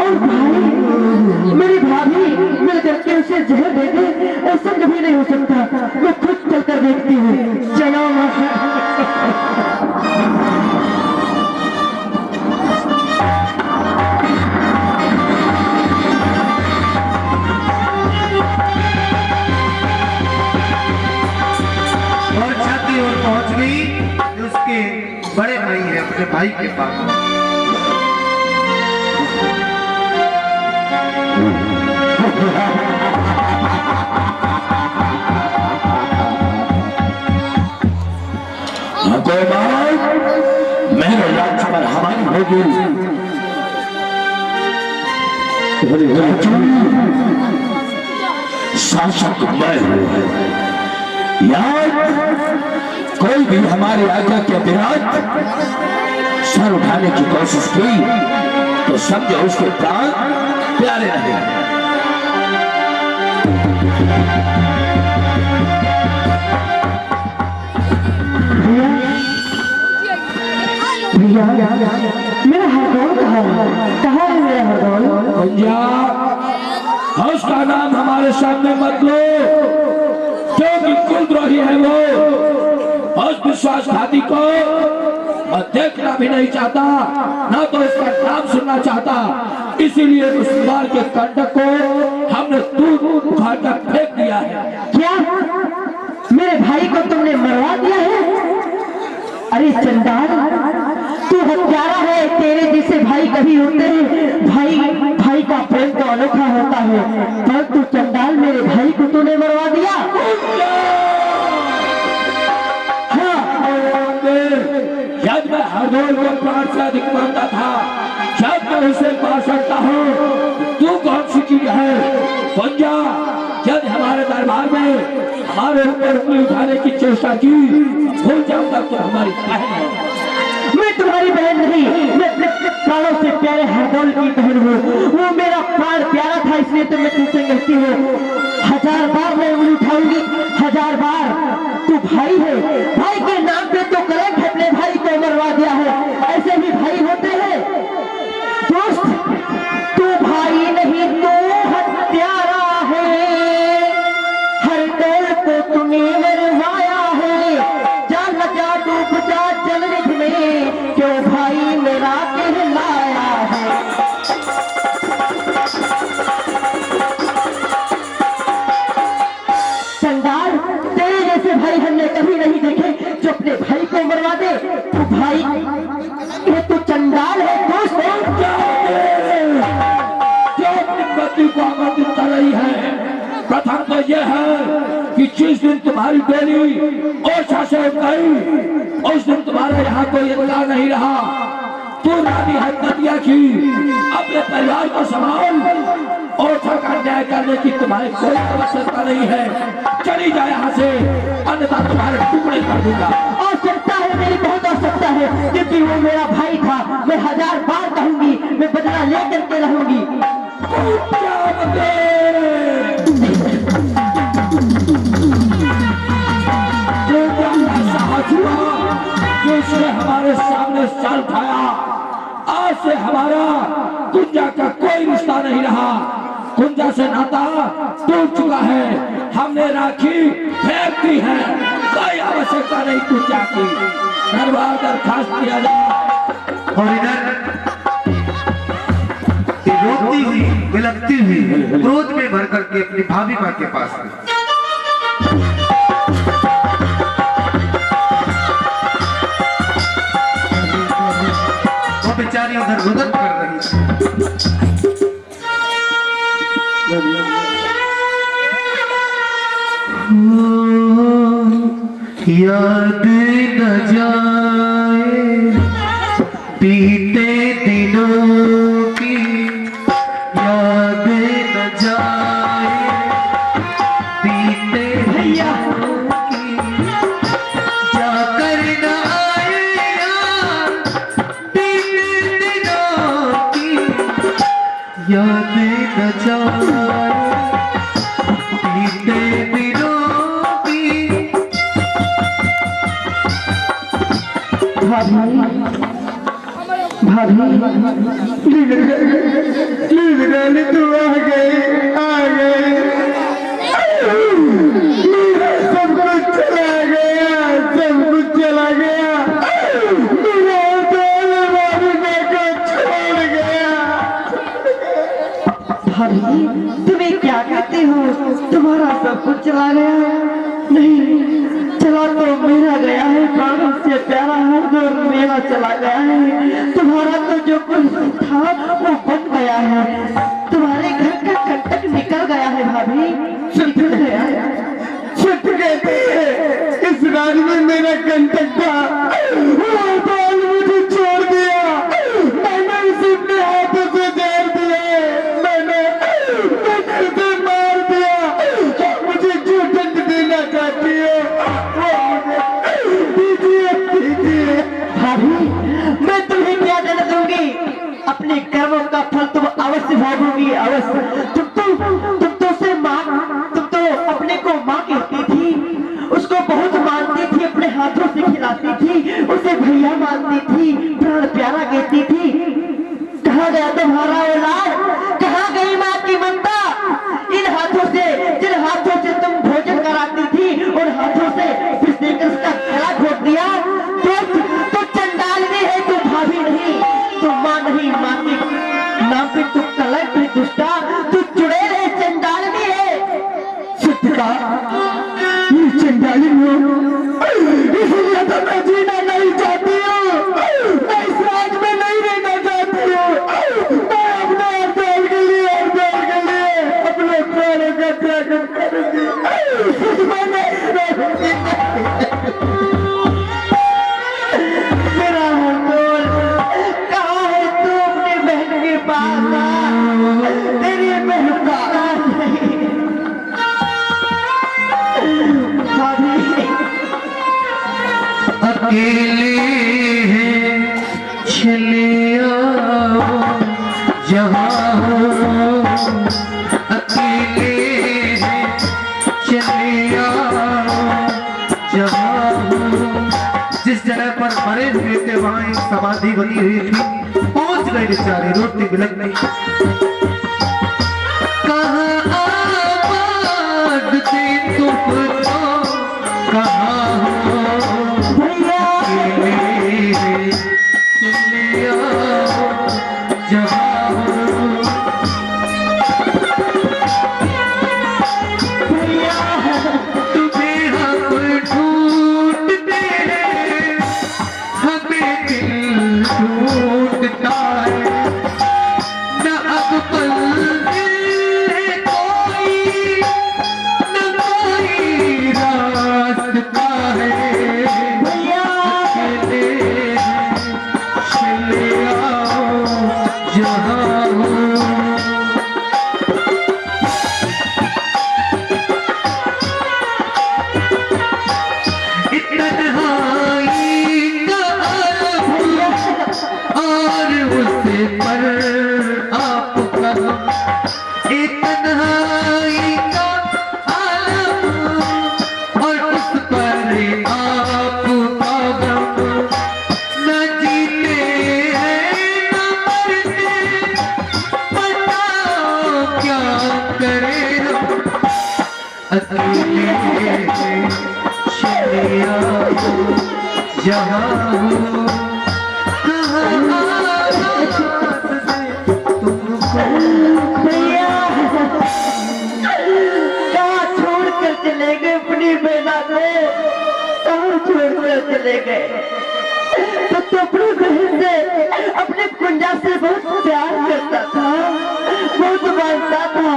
और भाई, मेरी भाभी मिल करके उसे जहर दे दे, ऐसा कभी नहीं हो सकता। मैं खुद चलकर देखती हूँ। चलो और छाती और पहुंच गई उसके बड़े भाई है अपने भाई के पास। मेरे राज्य पर हमारी होगी शासक मैं हूँ। यार कोई भी हमारी आज्ञा के विराट सर उठाने की कोशिश की तो समझो उसके प्राण प्यारे रहे। भैया मेरा हरदौल कहाँ है? कहाँ है मेरा हरदौल? भैया उसका नाम हमारे सामने मत लो, क्योंकि कुलद्रोही है वो। उस विश्वासघाती को मैं देखना भी नहीं चाहता, ना तो इसका नाम सुनना चाहता। इसीलिए उस बार के कंटक को हमने दूर उखाड़ कर फेंक दिया है। क्या मेरे भाई को तुमने मरवा दिया है? अरे चंडाल, तू हत्यारा है, तेरे जैसे भाई कभी होते हैं? भाई का प्रेम तो अनोखा होता है, पर तू चंडाल मेरे भाई को तूने मरवा दिया। जब मैं हरदौल को प्राण से अधिक मानता था, जब मैं उसे पा सकता हूँ, तू कौन सी चीज है? पंजा जब हमारे दरबार में हमारे ऊपर उंगली उठाने की चेष्टा की, भूल जाऊंगा तो हमारी बहन है। मैं तुम्हारी बहन नहीं, मैं अपने प्राणों से प्यारे हरदौल की बहन हूँ। वो मेरा प्राण प्यारा था, इसलिए तो मैं तुमसे कहती हूँ, 1000 बार मैं उंगली उठाऊंगी, 1000 बार। तू भाई है, भाई के नाम पे तो कलंक है, अपने भाई को मरवा दिया है। ऐसे भी भाई होते हैं दोस्त? तू भाई नहीं, तू हत्यारा है। हरदौल को तूने मरवाया है। जान जा डूब जा जल रिध में, क्यों भाई मेरा कहलाया है। चंडाल, तेरे जैसे भाई हमने कभी नहीं देखे जो अपने भाई को मरवा दे। तू भाई, ये तू चंडाल है दोस्त। जो गति को आमंत्रित कर रही है, प्रथम तो यह है कि जिस दिन तुम्हारी बेली ओछा से गई, उस दिन तुम्हारे यहाँ कोई इतला नहीं रहा। तू रानी हरकतिया की अपने परिवार को संभाल, ओछा का न्याय करने की तुम्हारी कोई आवश्यकता नहीं है। चली जाए यहाँ से, अन्यथा तुम्हारे टुकड़े कर दूंगा। आवश्यकता है, मेरी बहुत आवश्यकता है, क्योंकि वो मेरा भाई था। मैं 1000 बार कहूंगी, मैं बदला लेकर के रहूंगी। उसने हमारे सामने चाल खाया, आज से हमारा कुंजा का कोई रिश्ता नहीं रहा। कुंजा से नाता टूट चुका है। हमने राखी फेंक दी है। कोई आवश्यकता नहीं कुंजा की। दरबार दरखास्त किया जाए। और इधर ये रोती हुई बिलखती हुई क्रोध में भर करके अपनी भाभी माँ के पास गई। वो बेचारी उधर रुदन कर रही थी। याद न जाए बीते दिनों की, याद न जाए बीते दिनों की, जाकर न आए याद बीते दिनों की, याद न जाए बीते दिनों की। प्लीज रानी तू आ गई, आ गई। मेरा सब कुछ चला गया, सब कुछ चला गया। मेरा दोनों भाभी को छोड़ गया। भाभी तुम्हें क्या कहते हो? तुम्हारा सब कुछ चला गया? नहीं, चला तो मेरा गया है, प्राणों से प्यारा है जो मेरा चला गया है। तुम्हारा तो जो कुछ था वो बन गया है। तुम्हारे घर का कंटक निकल गया है भाभी, निकल गया है। सच कहती है, इस राज में मेरा कंटक था, वो बाल मुझे छोड़ दिया। मैंने उसे अपने हाथों से जहर दिया। मैंने उसे मार दिया। मुझे जो दंड देना चाहती हो वो मुझे दीजिए। भाभी मैं तुम्हें क्या दंड दूंगी? अपने कर्मों का फल तुम अवश्य भोगोगी, अवश्य। तुम तो उसे माँ, तुम तो अपने को माँ कहती थी, उसको बहुत मानती थी, अपने हाथों से खिलाती थी, उसे भैया मानती थी, प्राण प्यारा कहती थी। कहाँ गया तुम्हारा औलाद? कहाँ गई माँ की ममता? इन हाथों से, जिन हाथों से तुम भोजन कराती थी, उन हाथों से फिर देकर उसका गला घोट दिया। तो चंडाल भी है, तू भाभी नहीं, तू माँ नहीं, माँ की नाम पे तू कलंक है, दुष्टा, तू चुड़ैल है, चंडाल भी है। सत्य का ये चंडाली हूँ, इसलिए तो मैं जीना नहीं चाहती हूँ। मैं इस राज में नहीं रहना चाहती हूँ। मैं अपने अर्धाल के लिए अपने प्राणों का त्याग करूंगी। मैं नहीं रहूंगी। मेरा मंडोल कहाँ है? तू अपनी बहन के पास आ, तेरी बहन पास नहीं। भाभी अकेले हैं चले आओ जहाँ हो, अकेले हैं चले आओ जहाँ हो। जिस जगह पर मरे हुए थे वहां एक समाधि बनी हुई थी। पहुंच गए बेचारे रोटी बिलखती। कहाँ आबाद थे तुम तो, कहाँ हो भैया चले आओ जहाँ हो। भैया तुम्हें हम ढूंढते हैं, हमें दिल ढूंढता है। न अब पल दिल है कोई, न कोई रास्ता है। भैया अकेले हैं, चले आओ जहाँ हो। तन्हाई का आलम और उससे पर आपका एक तन्हाई का आलम और उस पर आपका गम। न जीते हैं न अकेले चले आओ जहाँ हो कहाँ आवाज़ दे तुमको। भैया कहाँ छोड़ कर चले गए अपनी बेला को, कहाँ छोड़ कर चले गए? तो अपने बहन से, अपने कुंजा से बहुत प्यार करता था, बहुत मानता था।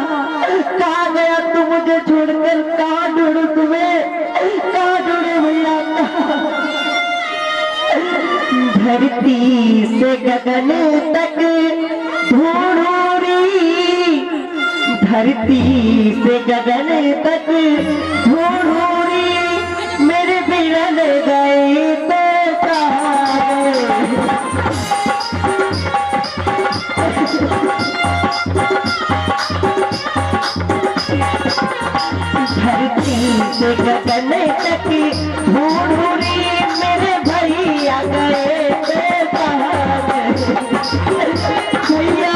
कहाँ गया तू मुझे छोड़कर? कहाँ ढूंढूं तुम्हें, कहाँ ढूंढूं भैया? धरती से गगन तक ढूंढूं, धरती से गगन तक ढूंढूं, मेरे बिरल गए तो कहाँ धरती से गगन तक ढूंढूं, मेरे भैया गए तो कहाँ भैया?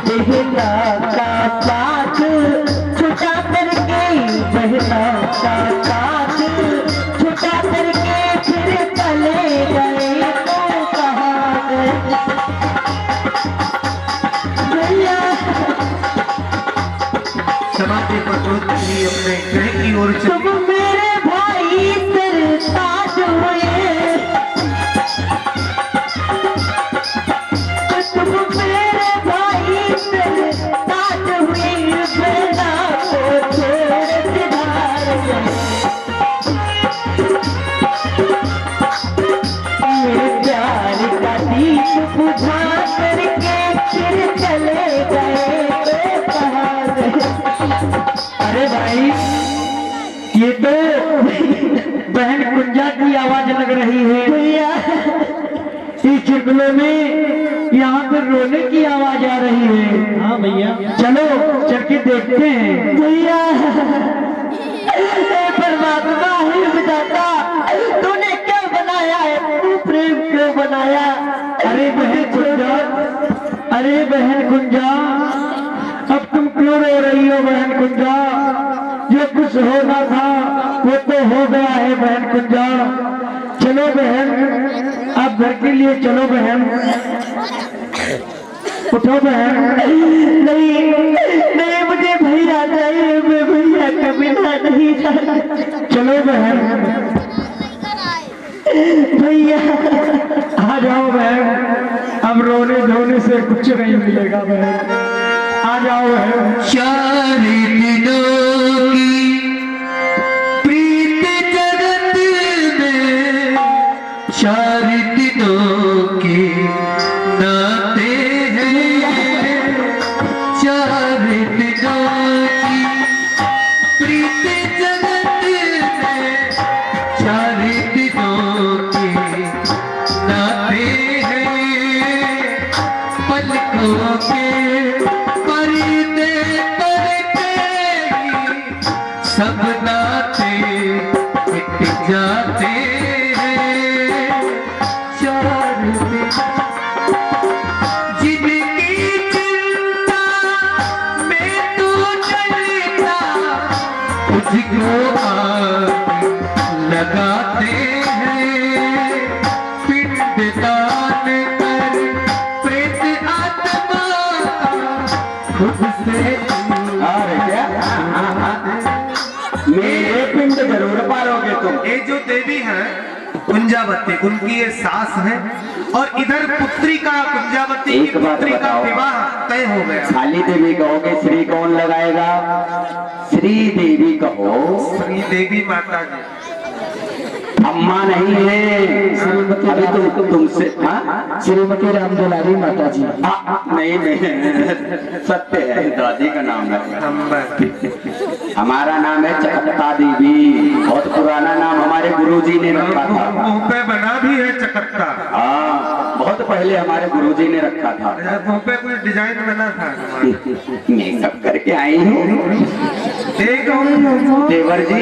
बहना का साथ छुटा करके, बहना का साथ छुटा करके फिर चले गए तो कहाँ गए भैया? समाधि पटोत भी अपने गृह की ओर तुम चले। मेरे भाई सिर ताज हुए, तुम मेरे भाई सिर ताज हुए, बेला को छोड़ सिधार गए। मेरे प्यार का दीप बुझा करके फिर चले गए तो कहाँ गए? अरे भाई ये तो बहन कुंजा की आवाज लग रही है भैया। इस जंगलों में यहाँ पर रोने की आवाज आ रही है। हाँ भैया चलो चल के देखते हैं भैया। परमात्मा है विधाता, तूने क्यों बनाया है, तू प्रेम क्यों बनाया? अरे बहन कुंजा, अरे बहन कुंजा, अब तुम क्यों रो रही हो बहन कुंजा? जो कुछ होना था वो तो हो गया है बहन कुंजा। चलो बहन, आप घर के लिए चलो बहन, उठो बहन। नहीं नहीं, मुझे भैया चाहिए, मैं भैया का बिना नहीं जाना। चलो बहन, भैया आ जाओ बहन, अब रोने धोने से कुछ नहीं मिलेगा बहन, आ जाओ बहन। 4 दिनों की प्रीत जगत में, 4 दिनों के नाते हैं, 4 दिनों की प्रीत जगत में, 4 दिनों के नाते हैं, पलकों के पर्दे पर सब नाते मिट जाते हैं। 4 दिन जिनकी चिंता में तू चलता, तुझको आग लगाते हैं। पिंडदान कर प्रेत आत्मा खुद से अरे क्या? मेरे पिंड जरूर पारोगे तुम। ये जो देवी है कुंजावती, उनकी ये सास है, और इधर पुत्री का कुंजावती की एक बात पुत्री का बताओ। विवाह तय हो गया। खाली देवी कहोगे, श्री कौन लगाएगा? श्री देवी कहो। श्री देवी माता जी अम्मा नहीं है, अभी तुमसे हाँ श्रीमती राम दुलारी माता जी। नहीं सत्य है, दादी का नाम है। हमारा नाम है चकत्ता देवी, बहुत पुराना नाम हमारे गुरुजी ने रखा था। मुंह पे बना भी है चकत्ता। हाँ, बहुत पहले हमारे गुरुजी ने रखा था। मुंह पे कोई डिजाइन बना था। मेकअप करके आई हूँ। देवर जी,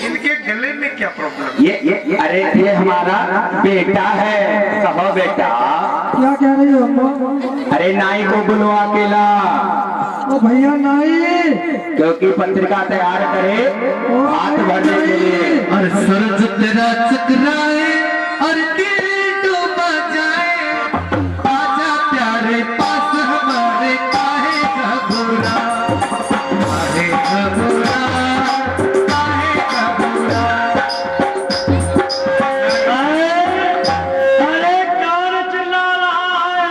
इनके गले में क्या प्रॉब्लम? ये अरे ये हमारा बेटा है। कहो बेटा। क्या कह रही हो अम्मा? अरे नाई को बुलवा अकेला, ओ भैया नहीं, क्योंकि पत्रिका तैयार करे हाथ भरने के लिए। और सूरज तेरा चकराए और दिल डूबा जाए, आजा प्यारे पास हमारे, काहे घबरा, काहे घबरा, काहे घबरा। अरे कौन चिल्ला रहा है?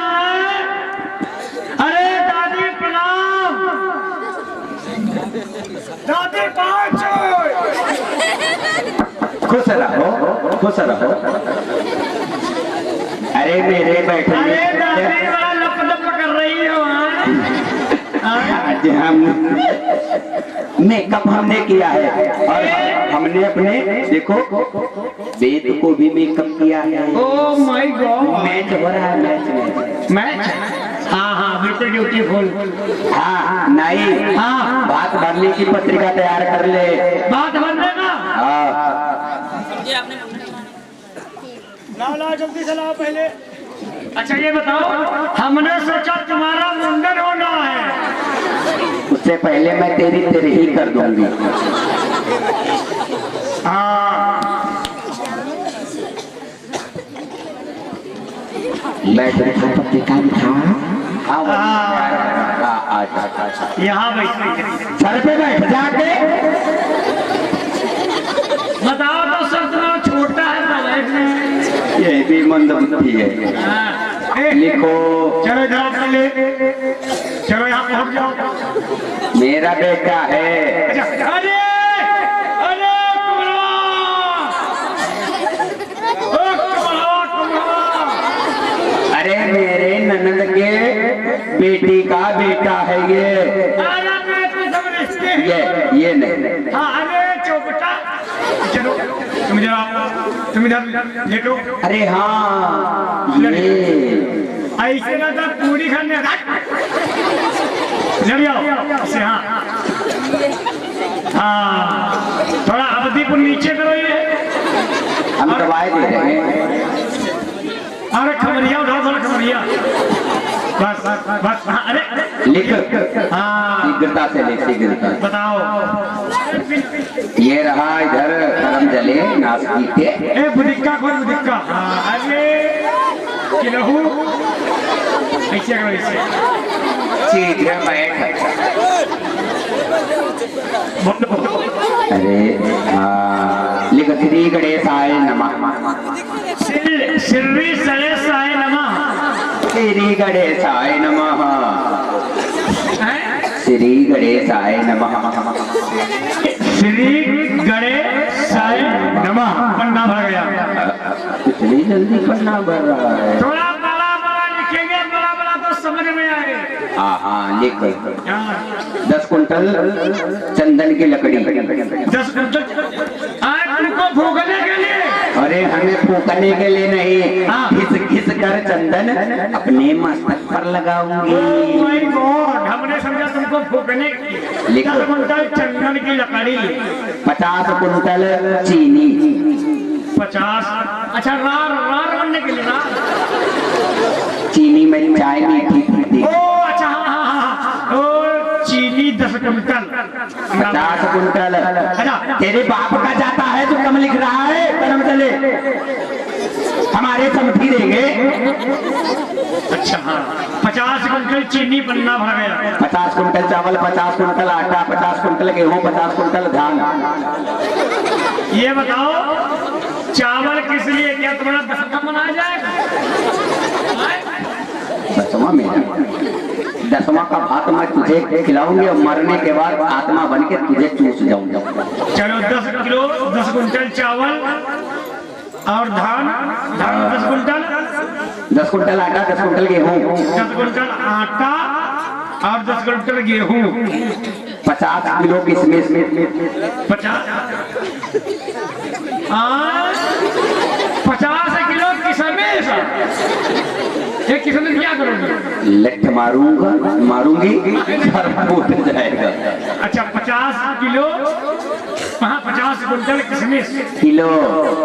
अरे दादी प्रणाम। दादी पाँच। खुश रहो, खुश रहो। अरे मेरे बैठे अरे दादी बड़ा लप लप कर रही हो। आज हम मेकअप हमने किया है, और हमने अपने देखो वेद को भी मेकअप किया है। Oh my God. मैच हो रहा है, मैच में। मैच? हाँ हाँ बिल्कुल ब्यूटीफुल। हाँ नहीं, हाँ बात भरने की पत्रिका तैयार कर ले। बात बनने का। हाँ लाओ जल्दी से लाओ पहले। अच्छा ये बताओ, हमने सोचा तुम्हारा मुंडन होना है। उससे पहले मैं तेरी ही कर दूंगी। बैठ पत्रिका दिखा। यहाँ बैठ। सर पे बैठ जाके। बताओ तो सर तुम्हारा छोटा है तो बैठ। ये भी मंदबुद्धि है। हाँ। लिखो। चलो जाओ पहले, चलो यहाँ पहुँच जाओ। मेरा बेटा है। अरे अरे अरे मेरे ननद के बेटी का बेटा है ये। ये नहीं। हाँ अरे चौपटा। चलो तुम इधर लेटो। अरे हाँ ये ऐसे ना तो पूरी खाने ले आओ इसे। हाँ हाँ थोड़ा अवधि को नीचे करो। ये हम दवाई दे रहे हैं। अरे खबरिया उठाओ, थोड़ा खबरिया। बस बस बस। हाँ अरे लिख। हाँ शीघ्रता से लिख, शीघ्रता। बताओ। ये रहा इधर करम जले नासकी के। ए बुदिक्का खोल बुदिक्का। हाँ अरे किलहू ऐसे करो ऐसे। शीघ्र बैठ। अरे हाँ लिख। श्री गणेशाय नमः। श्री गणेशाय नमः। श्री गणेशाय नमः। श्री गणेशाय नमः। श्री गणेशाय नमः। पन्ना भर गया। इतनी जल्दी पन्ना भर रहा है। थोड़ा बड़ा बड़ा लिखेंगे, बड़ा बड़ा तो समझ में आए। हाँ हाँ लिख। हाँ 10 कुंटल चंदन की लकड़ी। 10 कुंटल तुमको भोगने के लिए। अरे हमें फूकने के लिए नहीं, घिस घिस कर चंदन अपने मस्तक पर लगाऊंगी। ओह माय गॉड, हमने समझा तुमको फूकने के लिए। 10 कुंटल चंदन की लकड़ी। 50 कुंटल चीनी। 50। अच्छा रार बनने के लिए ना। चीनी में चाय मीठी थी। ओ अच्छा हाँ हाँ हाँ। ओ चीनी 10 कुंटल। 50 कुंटल। तेरे बाप का जाता है जो कम लिख रहा है। कर्म चले हमारे समझी देंगे। अच्छा हाँ 50 कुंटल चीनी पन्ना भर गया। 50 कुंटल चावल, 50 कुंटल आटा, 50 कुंटल गेहूं, 50 कुंटल धान। ये बताओ चावल किस लिए, क्या तुम्हारा दशकम बनाया जाएगा? बसवा मेरा 10वां का भात मैं तुझे खिलाऊंगी और मरने के बाद आत्मा बन के तुझे चूस जाऊंगा। चलो 10 किलो 10 कुंटल चावल और धान 10 कुंटल 10 कुंटल आटा, 10 कुंटल गेहूँ, 10 कुंटल आटा और 10 कुंटल गेहूँ, 50 किलो किशमिश, 50 किलो किशमिश। ये किशमिश क्या करोगे? लठ मारूंगी घर फूट जाएगा। अच्छा 50 किलो, हाँ 50 कुंटल किशमिश। किलो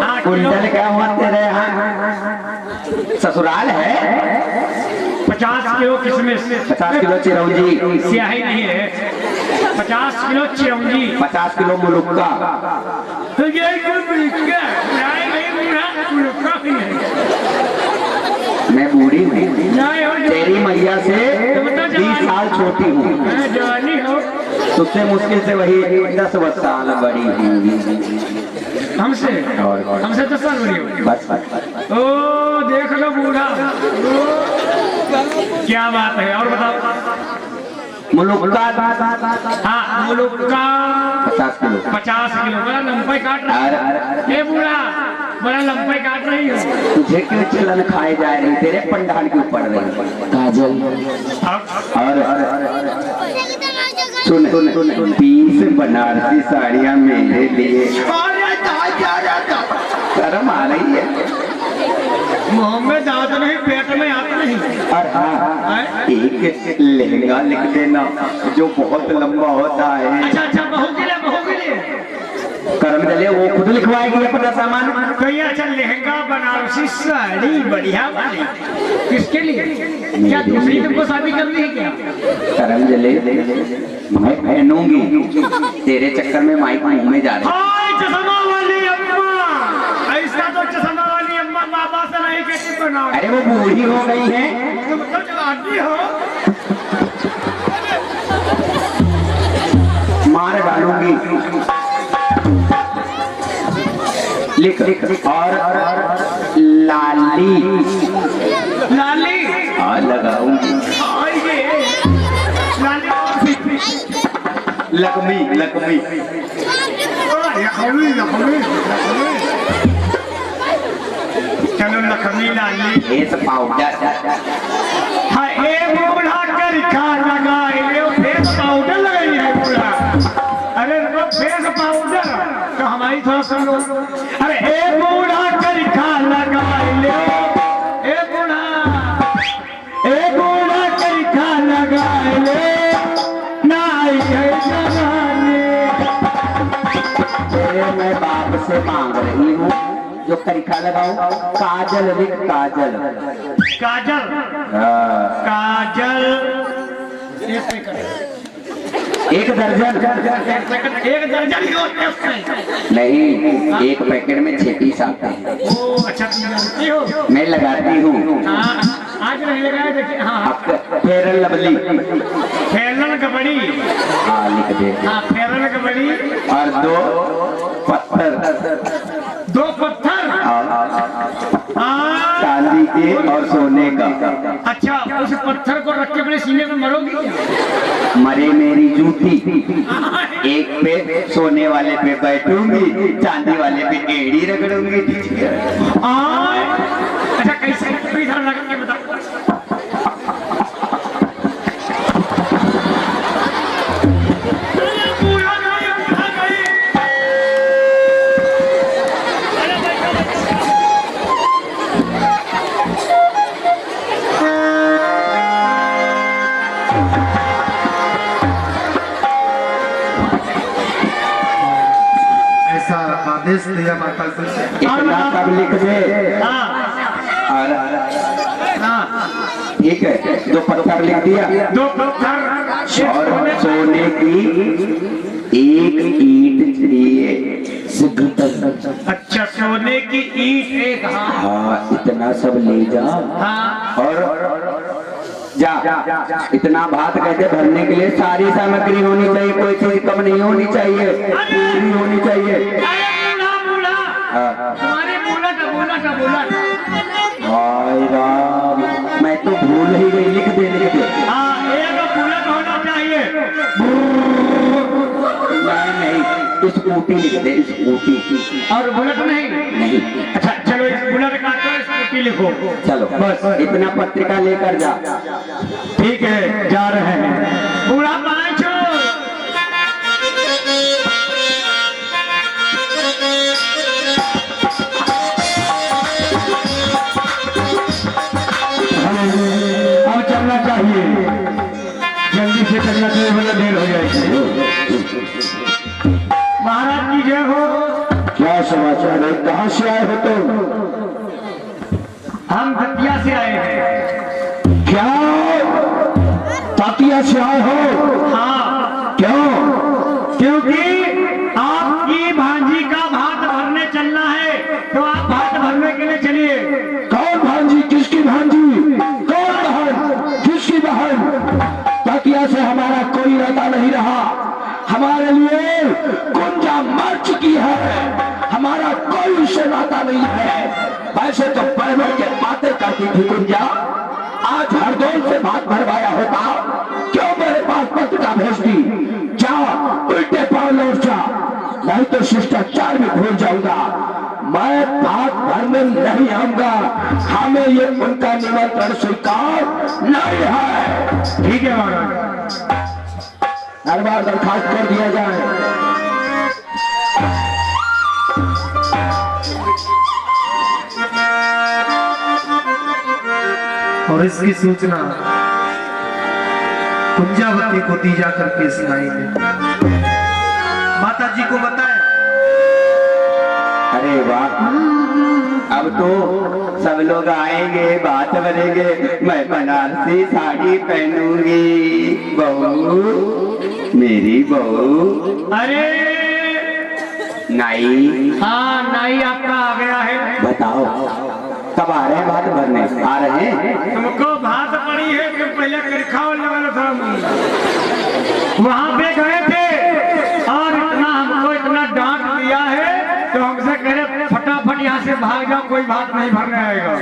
हाँ, किलो। कुंटल क्या हुआ तेरे यहाँ ससुराल है? 50 किलो किशमिश, 50 किलो चिरौंजी, स्याही नहीं है, 50 किलो चिरौंजी, 50 किलो मुलुक्का, तो ये मुलुक्का भी है। मैं बूढ़ी हूँ, नहीं हो तेरी मैया से 20 साल छोटी हूँ, जवानी हो तुझसे मुश्किल से वही 10 साल बड़ी हूँ। हमसे 10 साल बड़ी हो। बस ओ देख लो बूढ़ा, क्या बात है। और बताओ। मुलुक्का हाँ मुलुक्का 50 किलो, 50 किलो। बड़ा लंबाई काट रही है ये बूढ़ा, बड़ा लंबाई काट रही हो। तुझे क्यों चलन खाए जा रही, तेरे पंडाल क्यों पड़ रही? काजल और सुन 20 बनारसी साड़ियाँ मेरे लिए। शर्म आ रही है? मुंह में दांत नहीं, पेट में हाथ नहीं। और हाँ, एक लहंगा लिख देना जो बहुत लंबा होता है। अच्छा बहू के लिए कर्म चले वो खुद लिखवाएगी अपना सामान। तो ये अच्छा लहंगा बनारसी साड़ी बढ़िया वाली किसके लिए? क्या दूसरी तुमको शादी करनी है क्या? कर्म चले मैं पहनूंगी, तेरे चक्कर में माइक मुंह में जा रही। चश्मा वाली अम्मा, ऐसा तो चश्मा वाली अम्मा बाबा से नहीं कहती बना। अरे वो बूढ़ी हो गई है, तुम तो आदमी हो। मार डालूंगी। लिख और लाली हाँ लगाऊंगी। लकमी चलो लखमी लाली फेस पाउडर। हाँ ए बूढ़ा कर खा लगा फेस पाउडर लगाई है बूढ़ा। अरे फेस पाउडर तो हमारी थोड़ा सुन लो। अरे ए बूढ़ा कर खा लगा ए बूढ़ा कर खा लगा नाई है जवानी। मैं बाप से मांग रही हूँ जो तरीका लगाऊं। काजल लिख काजल। काजल हाँ। काजल एक दर्जन एक दर्जन ही होते हैं उसमें। नहीं, एक पैकेट में 6 पीस आते हैं। ओ अच्छा तुम जानती हो। मैं लगाती हूँ। हाँ, आज नहीं लगाया देखिए। हाँ फेयर लवली फेरन कबड्डी। हाँ लिख दे। हाँ फेरन कबड्डी और 2 पत्थर। 2 पत्थर। हाँ चांदी के और सोने का। अच्छा उस पत्थर को रख के अपने सीने में मरोगी क्या? मरे मेरी जूती। एक पे सोने वाले पे बैठूंगी, चांदी वाले पे एड़ी रगड़ूंगी। अच्छा कैसे इधर लगा के बताओ। आदेश दिया माता से। इतना सब लिख दे। और ठीक है 2 पत्थर लिख दिया। 2 पत्थर और सोने की 1 ईंट चाहिए। अच्छा सोने की ईंट 1। हाँ इतना सब ले जा। हाँ और जा इतना भात कहते भरने के लिए सारी सामग्री होनी चाहिए, कोई चीज कम नहीं होनी चाहिए, पूरी होनी चाहिए। तुम्हारे बोला हाय राम, मैं तो भूल ही गई। लिख दे। हाँ भैया का बुलेट होना चाहिए। नहीं, स्कूटी लिख दे, स्कूटी। और बुलेट नहीं? अच्छा चलो इस बुलेट का तो स्कूटी लिखो। चलो बस इतना पत्रिका लेकर जा। ठीक है, जा रहे हैं। पूरा पाँच अब चलना चाहिए, जल्दी से चलना चाहिए वरना देर हो जाएगी। महाराज की जय हो। क्या समाचार है? कहाँ से आए हो तुम? हम दतिया से आए हैं। क्या तातिया से आए हो? हाँ। क्यों? क्योंकि आपकी भांजी का भात भरने चलना है, तो आप भात भरने के लिए चलिए। कौन भांजी? किसकी भांजी? कौन बहन? किसकी बहन? तातिया से हमारा कोई नाता नहीं रहा। हमारे लिए गुंजा मर चुकी है, हमारा कोई उससे नाता नहीं है। वैसे तो पैरों के बातें करती थी गुंजा, आज हरदोल से भात भरवाया होता, क्यों मेरे पास पत्रिका भेजती? जा उल्टे पांव लौट जा, नहीं तो शिष्टाचार में भूल जाऊंगा। मैं भात भरने नहीं आऊंगा, हमें ये उनका निमंत्रण स्वीकार नहीं है। ठीक है महाराज, हर बार दरखास्त कर दिया जाए। और इसकी सूचना कुंजावती को दी जा करके सुनाएंगे। माता जी को बताएं। अरे वाह, अब तो सब लोग आएंगे, बात बनेंगे। मैं बनारसी साड़ी पहनूंगी, बहू, मेरी बहू। अरे नाई, हाँ नाई आपका आ गया है। बताओ कब आ रहे हैं भात भरने? आ रहे हैं? तुमको भात पड़ी है कि पहले करखाओ लगा था। वहाँ पे गए थे और इतना हमको इतना डांट दिया है, तो हमसे कह रहे फटाफट यहाँ से भाग जाओ, कोई भात नहीं भरने आएगा।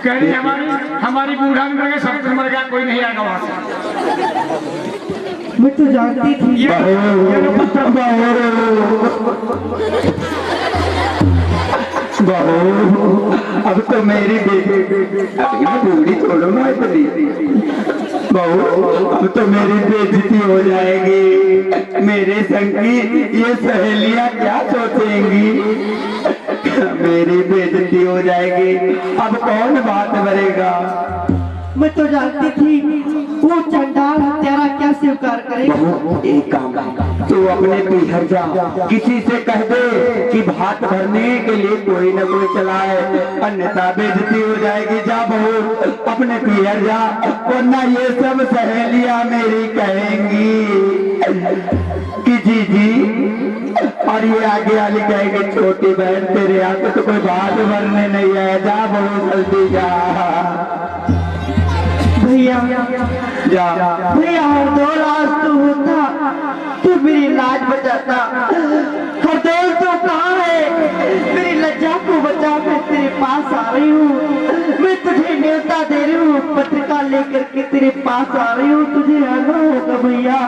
कह रही हमारी बूढ़ा में लगे, सब मर गया, कोई नहीं आएगा वहाँ से। मैं तो जानती थी। बहू, अब तो मेरी अभी मैं बूढ़ी छोड़ो ना इतनी। बहू, अब तो मेरी बेइज्जती हो जाएगी। मेरे संग की ये सहेलियां क्या सोचेंगी? मेरी बेइज्जती हो जाएगी। अब कौन बात भरेगा? मैं तो जानती थी वो चंडाल तेरा क्या स्वीकार करेगा। बहू, एक काम तू अपने पीहर जा, किसी से कह दे कि भात भरने के लिए कोई न कोई चलाए, अन्यथा बेइज्जती हो जाएगी। जा बहू, अपने पीहर जा, वरना ये सब सहेलियां मेरी कहेंगी कि जी, और ये आगे वाली कहेंगे छोटी बहन तेरे यहाँ तो कोई भात भरने नहीं है। जा बहू, जल्दी जा। भैया जा भैया, हरदोल आज तो होता तू मेरी लाज बचाता। हरदोल तो कहाँ है? मेरी लज्जा को बचा, मैं तेरे पास आ रही हूँ। मैं तुझे न्योता दे रही हूँ, पत्रिका लेकर के तेरे पास आ रही हूँ। तुझे आना होगा भैया,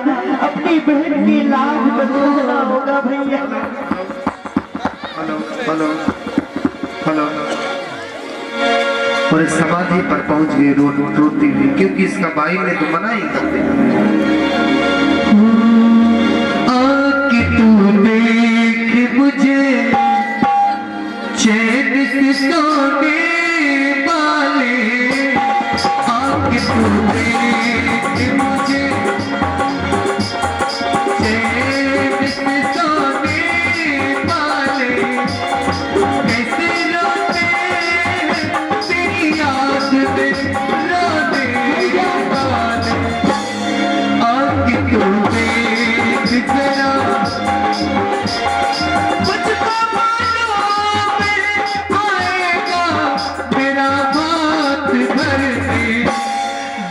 अपनी बहन की लाज बचाना होगा भैया। Hello hello hello. और इस समाधि पर पहुंच गई रोती हुई, क्योंकि इसका भाई ने तो मना ही कर दिया। आके तू देख मुझे चैन से सोने वाले, आके तू देख मुझे चैन से सोने वाले, कैसे रोते तेरी याद में रोने वाले। आके तू देख जरा, मुझको मालूम आएगा मेरा भात भरने,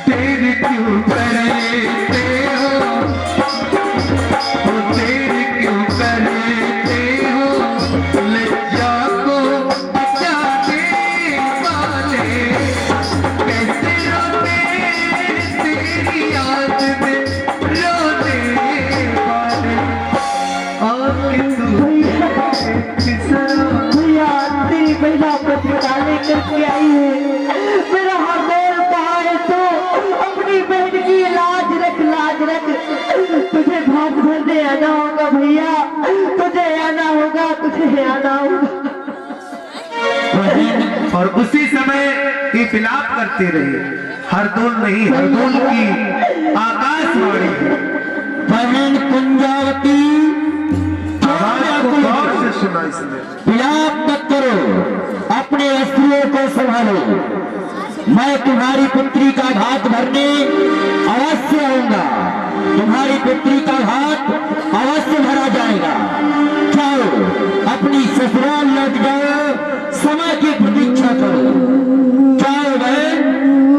देर क्यों करते हो, देर क्यों करते हो, लज्जा को बचाने वाले, कैसे रोते तेरी याद भैया तेरी महिला पत्रिका लेकर के आई है। मेरा हरदौल कहा है तो अपनी बहन की लाज रख, लाज रख। तुझे भात भरने आना होगा भैया, तुझे आना होगा, तुझे आना होगा। और उसी समय ये विलाप करते रहे। हरदोल नहीं, हरदोल की आकाशवाणी बहन कुंजावती, आवाज को गौर से सुना इसने। विलाप मत करो, अपने अस्त्रों को संभालो। मैं तुम्हारी पुत्री का घात भरने अवश्य आऊंगा। तुम्हारी पुत्री का घात अवश्य भरा जाएगा। जाओ, अपनी ससुराल लौट जाओ, समय की प्रतीक्षा करो। जाओ बहन,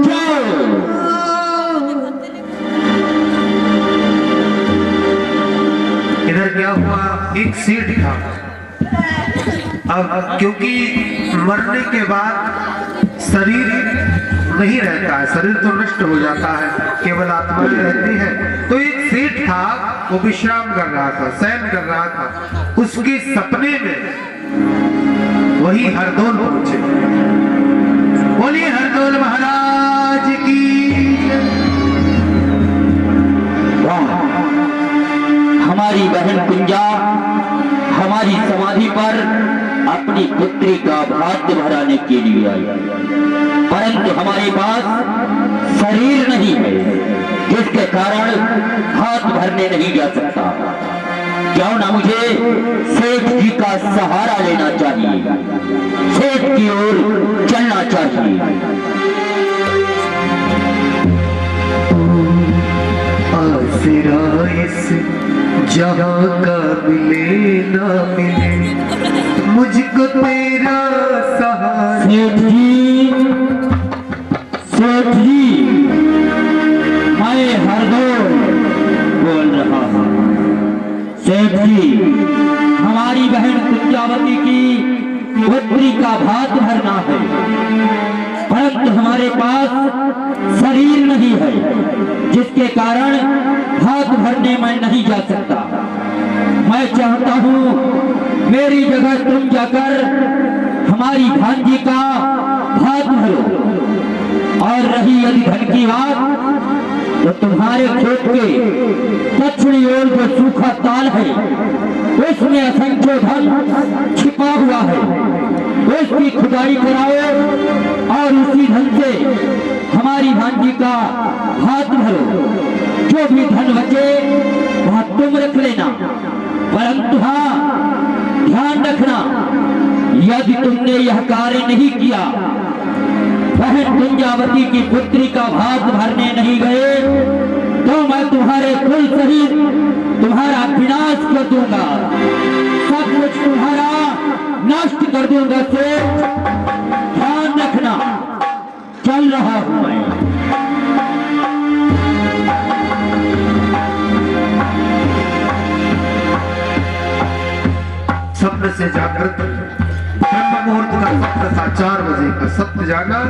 जाओ। इधर क्या हुआ, एक सेठ था। अब क्योंकि मरने के बाद शरीर नहीं रहता है, शरीर तो नष्ट हो जाता है, केवल आत्मा ही रहती है। तो एक सेठ था, वो विश्राम कर रहा था, शयन कर रहा था। उसके सपने में वही हरदौल पहुंचे। बोलिए हरदौल महाराज की। हमारी बहन कुंजा हमारी समाधि पर अपनी पुत्री का भाग्य भराने के लिए आई, परंतु हमारे पास शरीर नहीं है, जिसके कारण हाथ भरने नहीं जा सकता। क्यों ना मुझे सेठ जी का सहारा लेना चाहिए, सेठ की ओर चलना चाहिए। जहाँ का मिले ना मिले, मुझको तेरा सहारा। सेठ जी, सेठ जी, मैं हरदौल बोल रहा हूँ। सेठ जी, हमारी बहन कुंजावती की पुत्री का भात भरना है, परंतु हमारे पास शरीर नहीं है, जिसके कारण हाथ भरने में नहीं जा सकता। मैं चाहता हूँ मेरी जगह तुम जाकर हमारी भांजी का भात भरो। और रही यदि धन की बात, तो तुम्हारे खेत के दक्षिणी ओर जो सूखा ताल है, उसमें असंख्य धन छिपा हुआ है, उसकी खुदाई कराओ और उसी धन से हमारी भांजी का हाथ भरो। जो भी धन बचे वह तुम रख लेना, परंतु हाँ, ध्यान रखना, यदि तुमने यह कार्य नहीं किया, बहन कुंजावती की पुत्री का भात भरने नहीं गए, तो मैं तुम्हारे कुल सहित तुम्हारा विनाश कर दूंगा, सब कुछ तुम्हारा नष्ट कर दूंगा। से ध्यान रखना, चल रहा हूं मैं। स्वप्न से जागृत, ब्रह्म मुहूर्त का स्वप्न था, 4 बजे का सत्य जागा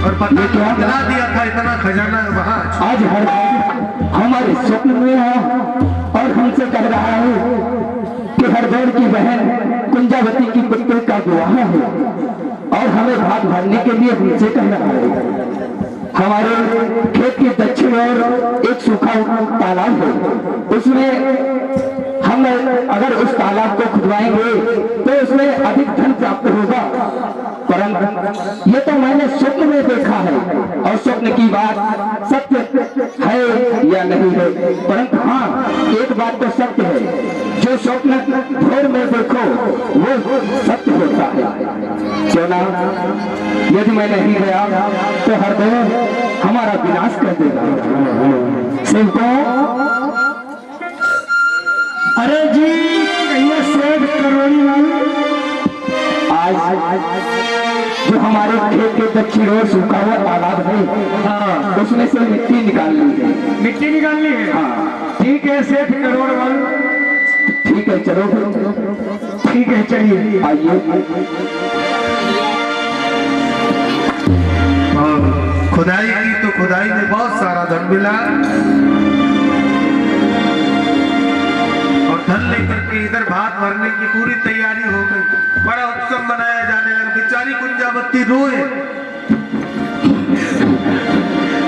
और पता दिला दिया था इतना खजाना वहां। आज हमारे स्वप्न में है और हमसे कह रहा है कि हरदौल की बहन कुंजावती की पुत्री का विवाह है और हमें भात भरने के लिए हमसे कह रहा है। हमारे खेत के दक्षिण ओर एक सूखा तालाब है, उसमें हम अगर उस तालाब को खुदवाएंगे तो उसमें अधिक धन प्राप्त होगा। परंतु ये तो मैंने स्वप्न में देखा है और स्वप्न की बात सत्य है या नहीं है, परंतु हाँ, एक बात तो सत्य है, जो स्वप्न भोर में देखो वो सत्य होता है। क्यों ना, यदि मैं नहीं गया तो हरदौल हमारा विनाश कर देगा। सिंपो, अरे जी, ये सेठ करोड़ी आज जो हमारे खेत के दक्षिण ओर सूखा हुआ तालाब है, हाँ, उसमें से मिट्टी निकालनी है। मिट्टी निकालनी है, हाँ। ठीक है सेठ करोड़वाल, ठीक है, चलो ठीक है, चलिए आइए। खुदाई की तो खुदाई में बहुत सारा धन मिला और धन लेके कि इधर भात भरने की पूरी तैयारी हो गई, बड़ा उत्सव मनाया जाने लगा। बेचारी कुंजावती रोए।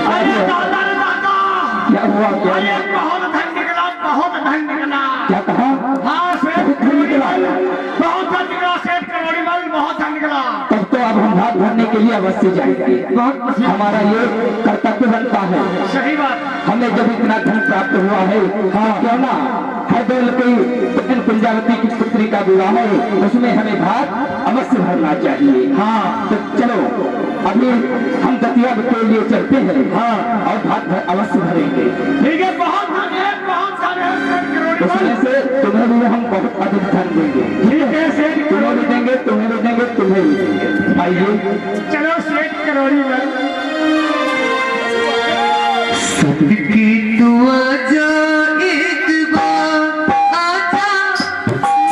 अरे दादा रे दादा, क्या हुआ? क्या अरे बहुत धन निकला, बहुत धन निकला। क्या कहा? हाँ सेठ करोड़ी वाल, बहुत धन निकला, सेठ करोड़ी वाल, बहुत धन निकला। तब तो अब हम भात भरने के लिए अवश्य जाएंगे। हमारा ये कर्तव्य बनता है। सही बात। हमें जब इतना धन प्राप्त हुआ है, हाँ क्यों ना हर दौल की कुंजावती की पुत्री का विवाह है, उसमें हमें भात अवश्य भरना चाहिए। हाँ तो चलो अभी हम दतिया के लिए चलते हैं। हाँ और भात अवश्य भरेंगे। ठीक है, बहुत धन है, बहुत धन है सेठ करोड़ी उसमें वाल। से तुम्हें भी हम बहुत अधिक धन देंगे। ठीक है सेठ तुम्हें भी देंगे, तुम्हें भी देंगे, तुम्हें भी देंगे। आइए चलो सेठ करोड़ी वाल। कि तू आजा एक बार, आजा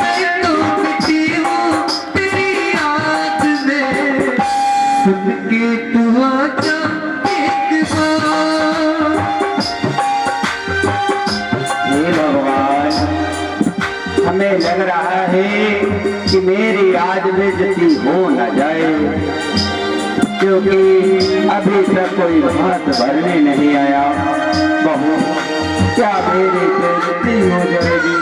मैं तो मिटी हूँ तेरी याद में। सुन के तू आजा एक बार। हे भगवान, हमें लग रहा है कि मेरी आज बेइज्जती हो न जाए, क्योंकि अभी तक कोई भात भरने नहीं आया। बहू क्या मेरी बेइज्जती हो जाएगी?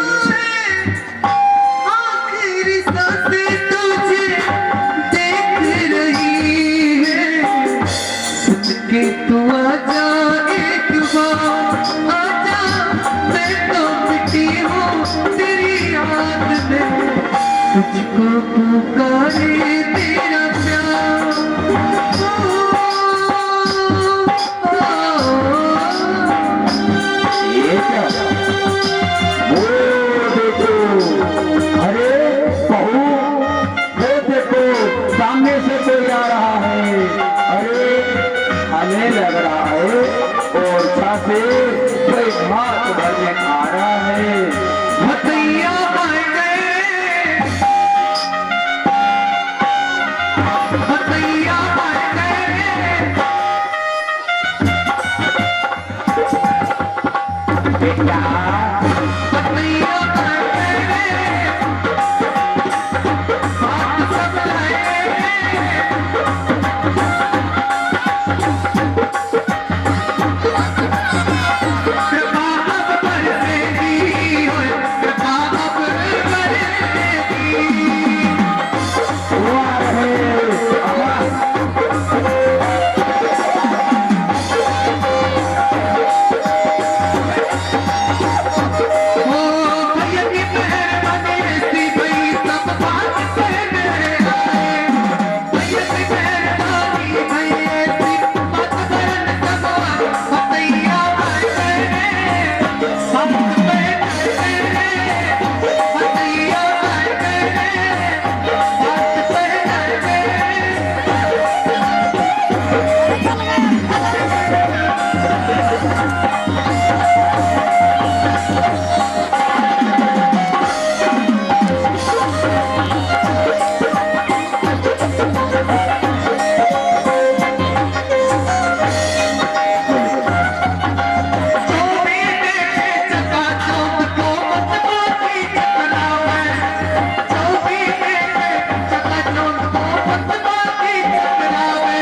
आखिरी सांसें तुझे देख रही है। सुन के तू आजा एक बार, आजा मैं तो मिटी हूँ तेरी याद में। तुझको पुकारे तेरा प्यार। ये क्या? वो देखो, अरे बहू वो देखो, सामने से कोई आ रहा है। अरे हमें लग रहा है ओरछा से कोई भात भरने आ रहा है। भतैया आए गए, भतैया आए गए। बेटा भतैया आए गए, भात सब लाए। कृपा अब बरसेगी, होए कृपा अब बरसेगी। वो आ रहे ओ भैया की मेहरबानी ऐसी भई सब बात कहने आए। भैया की मेहरबानी भई ऐसी बात करन सब आए। भतैया आए गए, सब कहने गए। भतैया आए गए, बात कहने गए। जो भी देखे चकाचौंध को मत बाकी चकरावे। जो भी देखे चकाचौंध को मत बाकी चकरावे।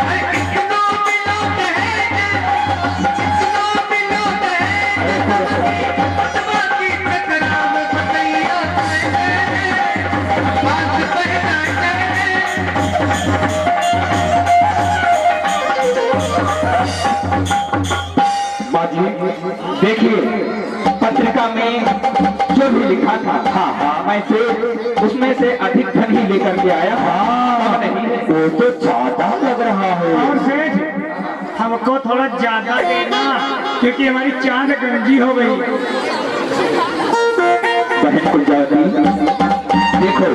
अरे कितना मिलो दहेज, कितना मिलो दहेज, मत बाकी चकरावे। भतैया आए गए, बात कहना गए। बाजी देखिए, पत्रिका में जो भी लिखा था, हाँ मैं से उसमें से अधिक धन ही लेकर के आया। हाँ नहीं है, वो तो ज्यादा लग रहा है। और सेठ हमको थोड़ा ज्यादा देना, क्योंकि हमारी चांद गंजी हो गई। बहन कुंजावती देखो,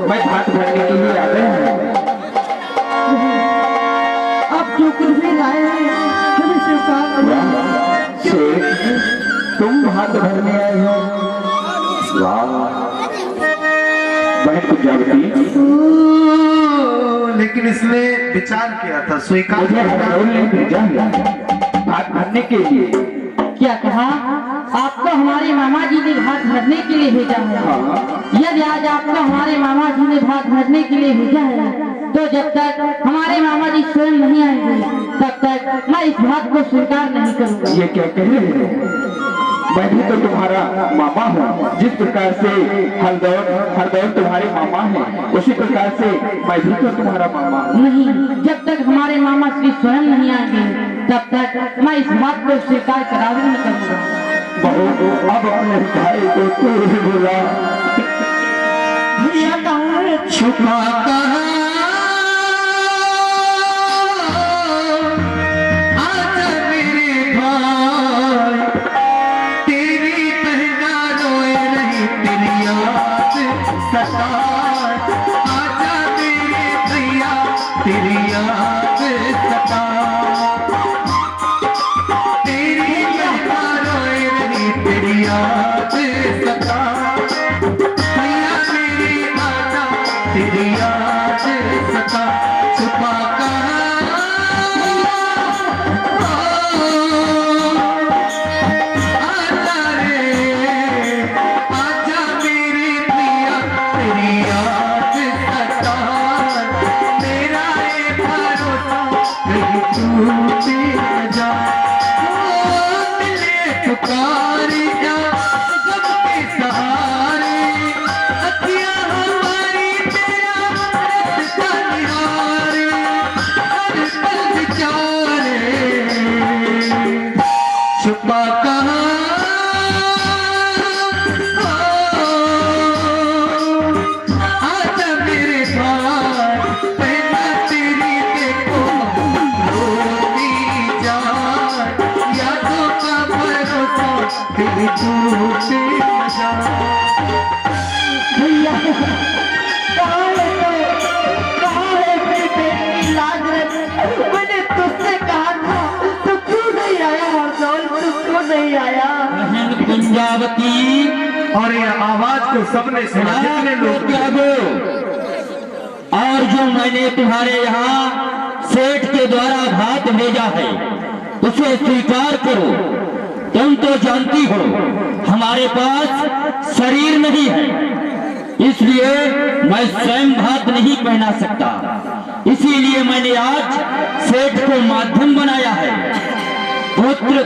मैं भात भरने के लिए आ गया हूँ। अब जो कुछ भी लाए हैं सभी स्वीकार करो। शेख तुम भात भरने आए हो? वाह बहन कुंजावती, लेकिन इसने विचार किया था, स्वीकार मुझे किया। हरदौल ने भेजा है भात भरने के लिए। क्या कहा? आपको हमारे मामा जी ने भात भरने के लिए भेजा है। यदि आज आपको हमारे मामा जी ने भात भरने के लिए भेजा है, तो जब तक हमारे मामा जी स्वयं नहीं आएंगे तब तक मैं इस भात को स्वीकार नहीं करूँगा। ये क्या कह रहे हो? मैं भी तो तुम्हारा मामा हूँ। जिस प्रकार से हरदौर तुम्हारे मामा हैं, उसी प्रकार से मैं भी तो तुम्हारा मामा हूँ। नहीं, जब तक हमारे मामा श्री स्वयं नहीं आएंगे तब तक मैं इस बात को स्वीकार करा भी नहीं करूँगा। बहू, अब अपने भाई को तू ही बुला। भैया कहाँ है? छुपा कहाँ आजा मेरे भाई, तेरी बहना रोए रही तेरी याद सताए। आजा मेरे भैया तेरी याद सताए, तेरी बहना रोए रही तेरी याद सताए। भैया मेरी आजा तेरी याद सता। छुपा आजा रे, आजा मेरे भैया तेरी याद सता। मेरा ये भरोसा कहीं टूट न जाए। मिले पुकारे जा सबके सहारे, अखियाँ हमारी तेरा रास्ता निहारे। हर पल विचारे छुपा कहाँ आजा मेरे भाई, पहला तेरी देखो रोती जाए। यादों का भरोसा तेरी टूट न जाए। भैया कहाँ है मेरी बेटी लाजरत? मैंने तुझसे कहा था, तू क्यों नहीं आया हरदौल? तू क्यों नहीं आया? बहन कुंजावती, और ये आवाज को सबने सुना, जितने लोग और जो मैंने तुम्हारे यहाँ सेठ के द्वारा भात भेजा है उसे स्वीकार करो। तुम तो जानती हो हमारे पास शरीर नहीं है, इसलिए मैं स्वयं भात नहीं पहना सकता। इसीलिए मैंने आज सेठ को माध्यम बनाया है। पुत्र,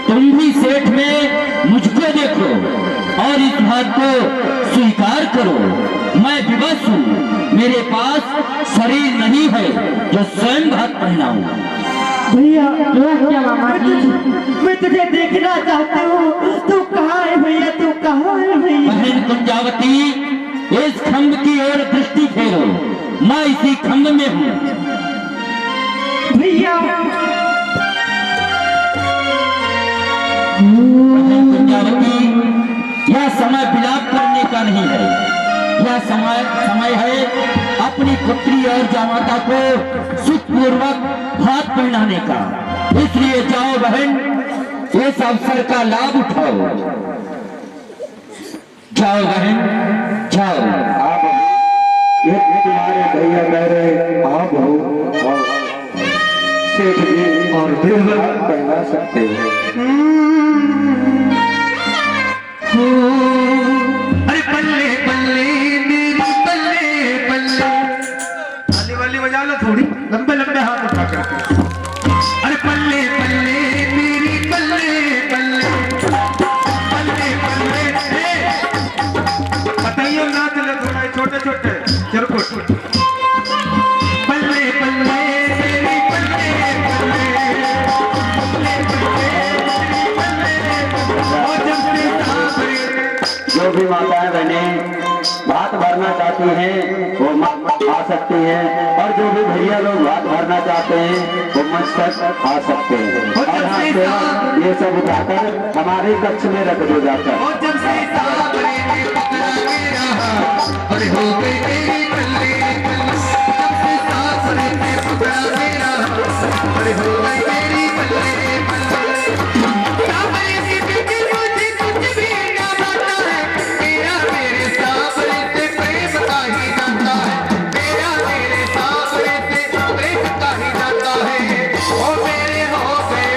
तुम भी सेठ में मुझको देखो और इस बात को स्वीकार करो। मैं विवश हूँ, मेरे पास शरीर नहीं है जो स्वयं भात पहनाऊं। भैया क्या मामा जी, मैं तुझे देखना चाहती हूँ। तू कहाँ है भैया? तू कहाँ है भैया? बहन कुंजावती, इस खंभ की ओर दृष्टि फेरो, मैं इसी खंभ में हूँ। भैया बहन कुंजावती, यह समय विलाप करने का नहीं है। यह समय है अपनी पुत्री और जामाता को सुखपूर्वक भात पहनाने का। इसलिए जाओ बहन, इस अवसर का लाभ उठाओ। जाओ बहन, जाओ। आप ये तुम्हारे भैया कह रहे आप हो, और सेठ जी और देवर पहना सकते हो। अरे बल्ले बल्ले मेरी बल्ले बल्ले, ताली वाली बजा लो थोड़ी, लंबे लंबे हाथ उठा कर। अरे बल्ले बल्ले मेरी बल्ले बल्ले, बल्ले बल्ले बताइए ना, चले थोड़ा छोटे छोटे चरकुट। बल्ले बल्ले मेरी बल्ले बल्ले, बल्ले बल्ले और जब से जो भी माताएं बहनें भात भरना चाहती हैं वो आ सकती हैं, और जो भी भैया लोग भात भरना चाहते हैं वो मंच तक आ सकते हैं। और यहाँ से ये सब उठाकर हमारे कक्ष में रख दो जाकर। और जब से साबरे ने पकड़ा मेरा हाथ, अरे हो गई मेरी बल्ले बल्ले। जब से साबरे ने पकड़ा मेरा हाथ, अरे हो गई मेरी बल्ले बल्ले। साबरे की बेटी मुझे कुछ भी ना आता है, मेरा मेरे साबरे से प्रेम का ही नाता है। मेरा मेरे साबरे से प्रेम का ही नाता है। ओ मेरे हो गए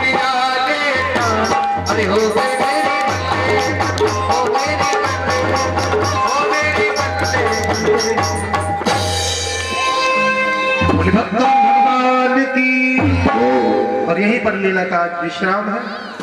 निराले, अरे हो गए भगवान की। और यहीं पर लीला का विश्राम है।